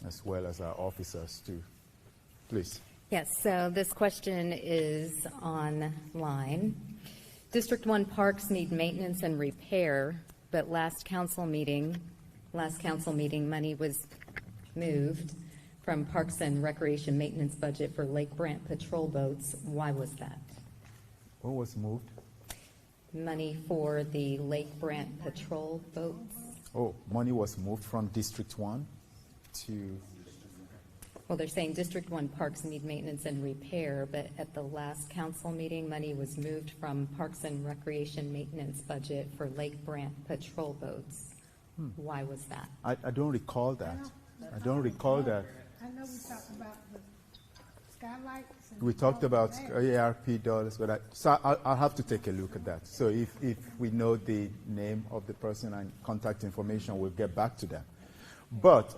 as well as our officers too. Please. Yes, so this question is online. District 1 parks need maintenance and repair, but last council meeting, money was moved from Parks and Recreation maintenance budget for Lake Brant patrol boats. Why was that? What was moved? Money for the Lake Brant patrol boats. Oh, money was moved from District 1 to... Well, they're saying District 1 parks need maintenance and repair, but at the last council meeting, money was moved from Parks and Recreation maintenance budget for Lake Brant patrol boats. Why was that? I don't recall that. I don't recall that. I know we talked about the skylights. We talked about ARP dollars, but I'll have to take a look at that. So if we know the name of the person and contact information, we'll get back to that. But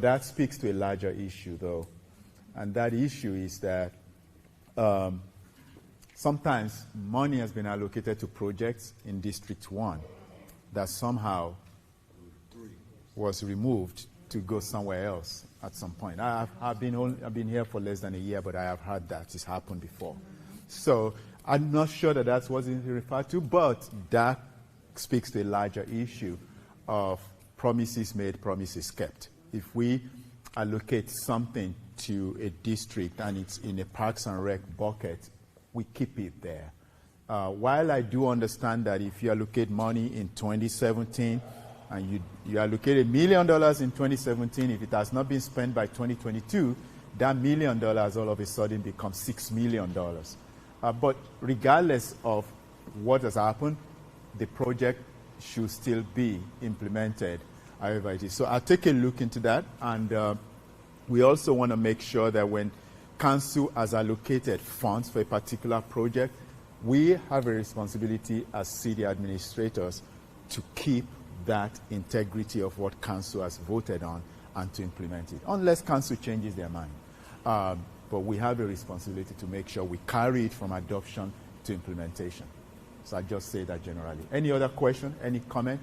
that speaks to a larger issue, though. And that issue is that sometimes money has been allocated to projects in District 1 that somehow was removed to go somewhere else at some point. I've been here for less than a year, but I have heard that it's happened before. So I'm not sure that that's what it's referred to, but that speaks to a larger issue of promises made, promises kept. If we allocate something to a district and it's in a Parks and Rec bucket, we keep it there. While I do understand that if you allocate money in 2017 and you allocate $1 million in 2017, if it has not been spent by 2022, that $1 million all of a sudden becomes $6 million. But regardless of what has happened, the project should still be implemented, however it is. So I'll take a look into that, and we also want to make sure that when council has allocated funds for a particular project, we have a responsibility as city administrators to keep that integrity of what council has voted on and to implement it, unless council changes their mind. But we have a responsibility to make sure we carry it from adoption to implementation. So I just say that generally. Any other question? Any comment?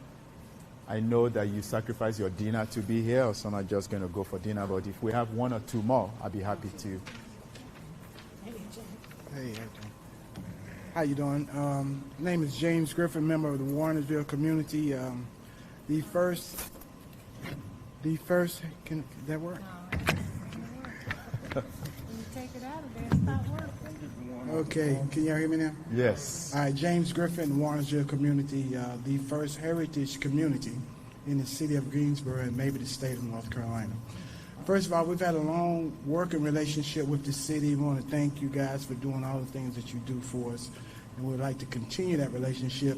I know that you sacrifice your dinner to be here, or some are just going to go for dinner, but if we have one or two more, I'll be happy to. Hey, how you doing? My name is James Griffin, member of the Warnersville community. The first, can that work? Take it out of there, it's not working. Okay, can y'all hear me now? Yes. All right, James Griffin, Warnersville community, the first heritage community in the city of Greensboro and maybe the state of North Carolina. First of all, we've had a long working relationship with the city. We want to thank you guys for doing all the things that you do for us, and we'd like to continue that relationship.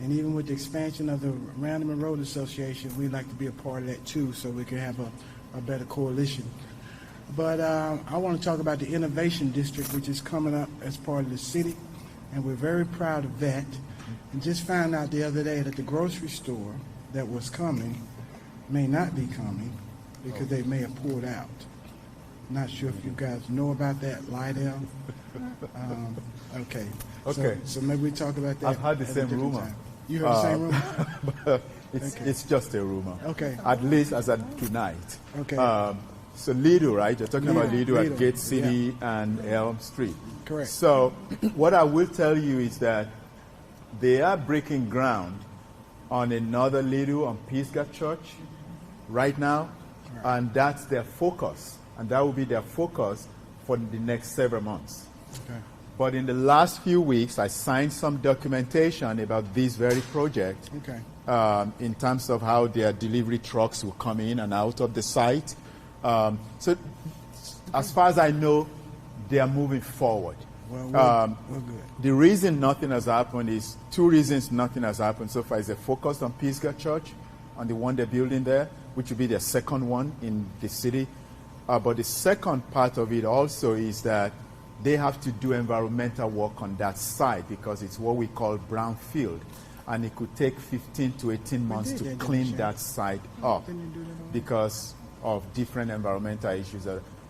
And even with the expansion of the Random Road Association, we'd like to be a part of that too, so we can have a better coalition. But I want to talk about the Innovation District, which is coming up as part of the city, and we're very proud of that. And just found out the other day that the grocery store that was coming may not be coming because they may have pulled out. Not sure if you guys know about that, Lydell. Okay. Okay. So maybe we talk about that. I've heard the same rumor. Time. You heard the same rumor? It's just a rumor. Okay. At least as of tonight. Okay. So Lido, right? You're talking about Lido at Lido, Gate City and Elm Street. Correct. So what I will tell you is that they are breaking ground on another Lido on Pisgah Church right now, and that's their focus. And that will be their focus for the next several months. Okay. But in the last few weeks, I signed some documentation about this very project. Okay. In terms of how their delivery trucks will come in and out of the site. So as far as I know, they are moving forward. Well, we're good. The reason nothing has happened is two reasons nothing has happened so far is the focus on Pisgah Church, on the one they're building there, which will be their second one in the city. But the second part of it also is that they have to do environmental work on that site because it's what we call brownfield. And it could take 15 to 18 months to clean that site up because of different environmental issues.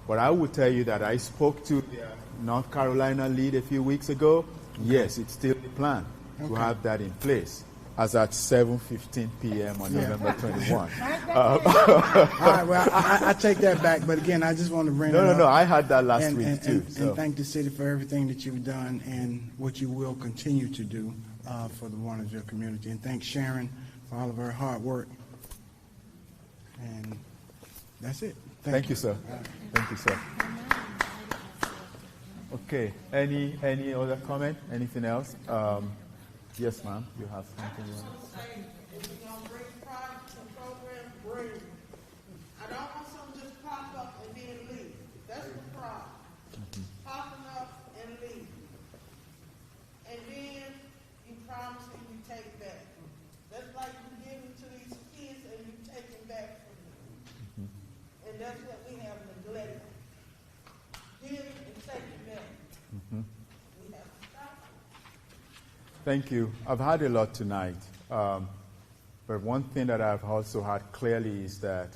But I will tell you that I spoke to the North Carolina lead a few weeks ago. Yes, it's still the plan to have that in place as at 7:15 p.m. on November 21. All right, well, I take that back, but again, I just want to bring it up. No, I had that last week too. And thank the city for everything that you've done and what you will continue to do for the Warnersville community. And thank Sharon for all of her hard work. And that's it. Thank you, sir. Thank you, sir. Okay, any other comment? Anything else? Yes, ma'am, you have something you want to say? If you're going to bring products and programs, bring them. I don't want something just pop up and then leave. That's the problem. Popping up and leave. And then you promise and you take back. That's like you giving to these kids and you taking back from them. And that's what we have neglected. Give and take it back. We have to stop. Thank you. I've had a lot tonight. But one thing that I've also had clearly is that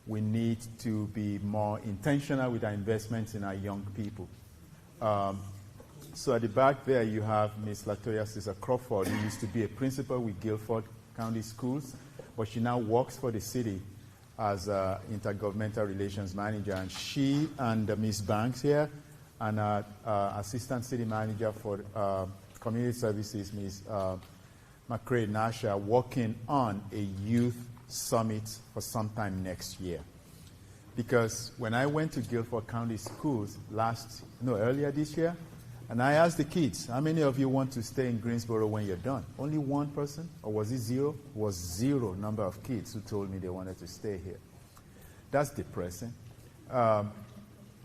we need to be more intentional with our investments in our young people. So at the back there, you have Ms. Latoya Cesar Crawford, who used to be a principal with Guilford County Schools, but she now works for the city as intergovernmental relations manager. And she and Ms. Banks here, and our assistant city manager for community services, Ms. McCrae Nash, are working on a youth summit for sometime next year. Because when I went to Guilford County Schools earlier this year, and I asked the kids, how many of you want to stay in Greensboro when you're done? Only one person? Or was it zero? It was zero number of kids who told me they wanted to stay here. That's depressing. But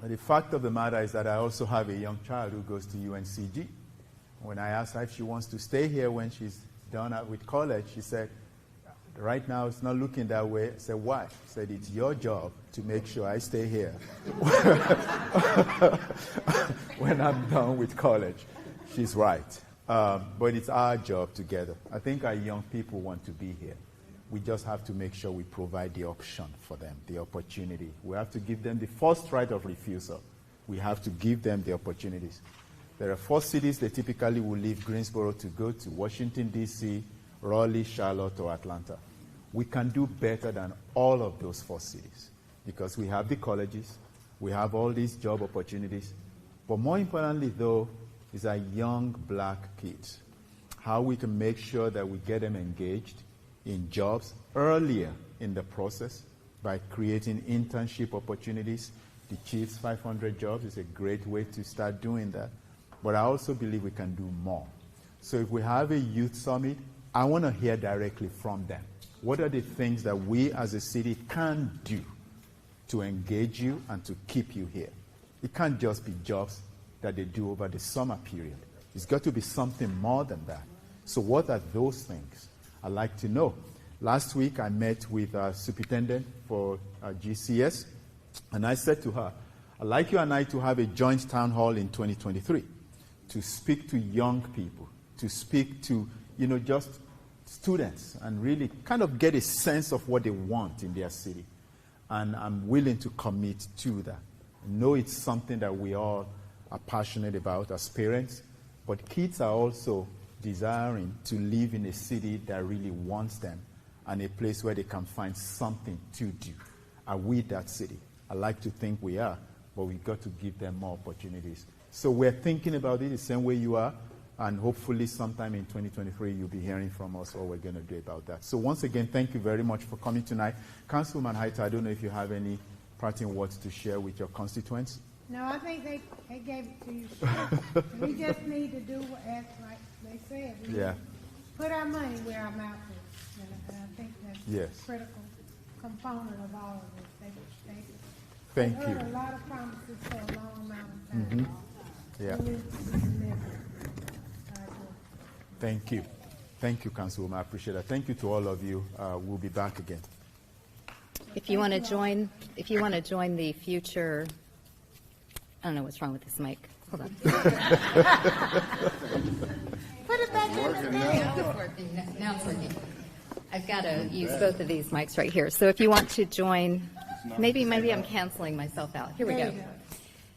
the fact of the matter is that I also have a young child who goes to UNCG. When I asked her if she wants to stay here when she's done with college, she said, right now it's not looking that way. I said, why? She said, it's your job to make sure I stay here when I'm done with college. She's right. But it's our job together. I think our young people want to be here. We just have to make sure we provide the option for them, the opportunity. We have to give them the first right of refusal. We have to give them the opportunities. There are 4 cities they typically will leave Greensboro to go to: Washington, D.C., Raleigh, Charlotte, or Atlanta. We can do better than all of those 4 cities because we have the colleges, we have all these job opportunities. But more importantly, though, is our young black kids. How we can make sure that we get them engaged in jobs earlier in the process by creating internship opportunities. The Chiefs 500 jobs is a great way to start doing that. But I also believe we can do more. So if we have a youth summit, I want to hear directly from them. What are the things that we as a city can do to engage you and to keep you here? It can't just be jobs that they do over the summer period. It's got to be something more than that. So what are those things? I'd like to know. Last week I met with our superintendent for GCS, and I said to her, I'd like you and I to have a joint town hall in 2023 to speak to young people, to speak to, just students and really kind of get a sense of what they want in their city. And I'm willing to commit to that. I know it's something that we all are passionate about as parents, but kids are also desiring to live in a city that really wants them and a place where they can find something to do. Are we that city? I like to think we are, but we've got to give them more opportunities. So we're thinking about it the same way you are, and hopefully sometime in 2023 you'll be hearing from us what we're going to do about that. So once again, thank you very much for coming tonight. Councilman Haita, I don't know if you have any parting words to share with your constituents. No, I think they gave it to you. Sure. We just need to do as like they said. We put our money where our mouth is. And I think that's a critical component of all of this. Thank They you. heard a lot of promises for a long amount of time. Yeah. We need to deliver. Thank you. Thank you, Councilwoman. I appreciate that. Thank you to all of you. We'll be back again. If you want to join the future, I don't know what's wrong with this mic. Hold on. Put it back in the Now it's working. I've got to use both of these mics right here. So if you want to join Maybe I'm canceling myself out. Here we go.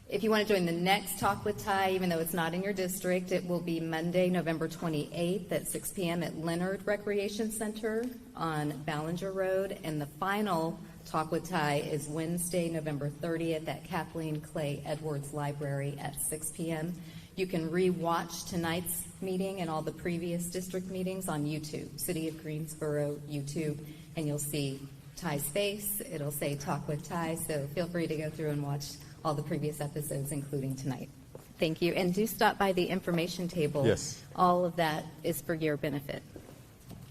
If you want to join the next Talk with Ty, even though it's not in your district, it will be Monday, November 28th at 6 p.m. at Leonard Recreation Center on Ballinger Road. And the final Talk with Ty is Wednesday, November 30th at Kathleen Clay Edwards Library at 6 p.m. You can re-watch tonight's meeting and all the previous district meetings on YouTube, City of Greensboro YouTube, and you'll see Ty's face. It'll say Talk with Ty, so feel free to go through and watch all the previous episodes, including tonight. Thank you. And do stop by the information table. Yes. All of that is for your benefit.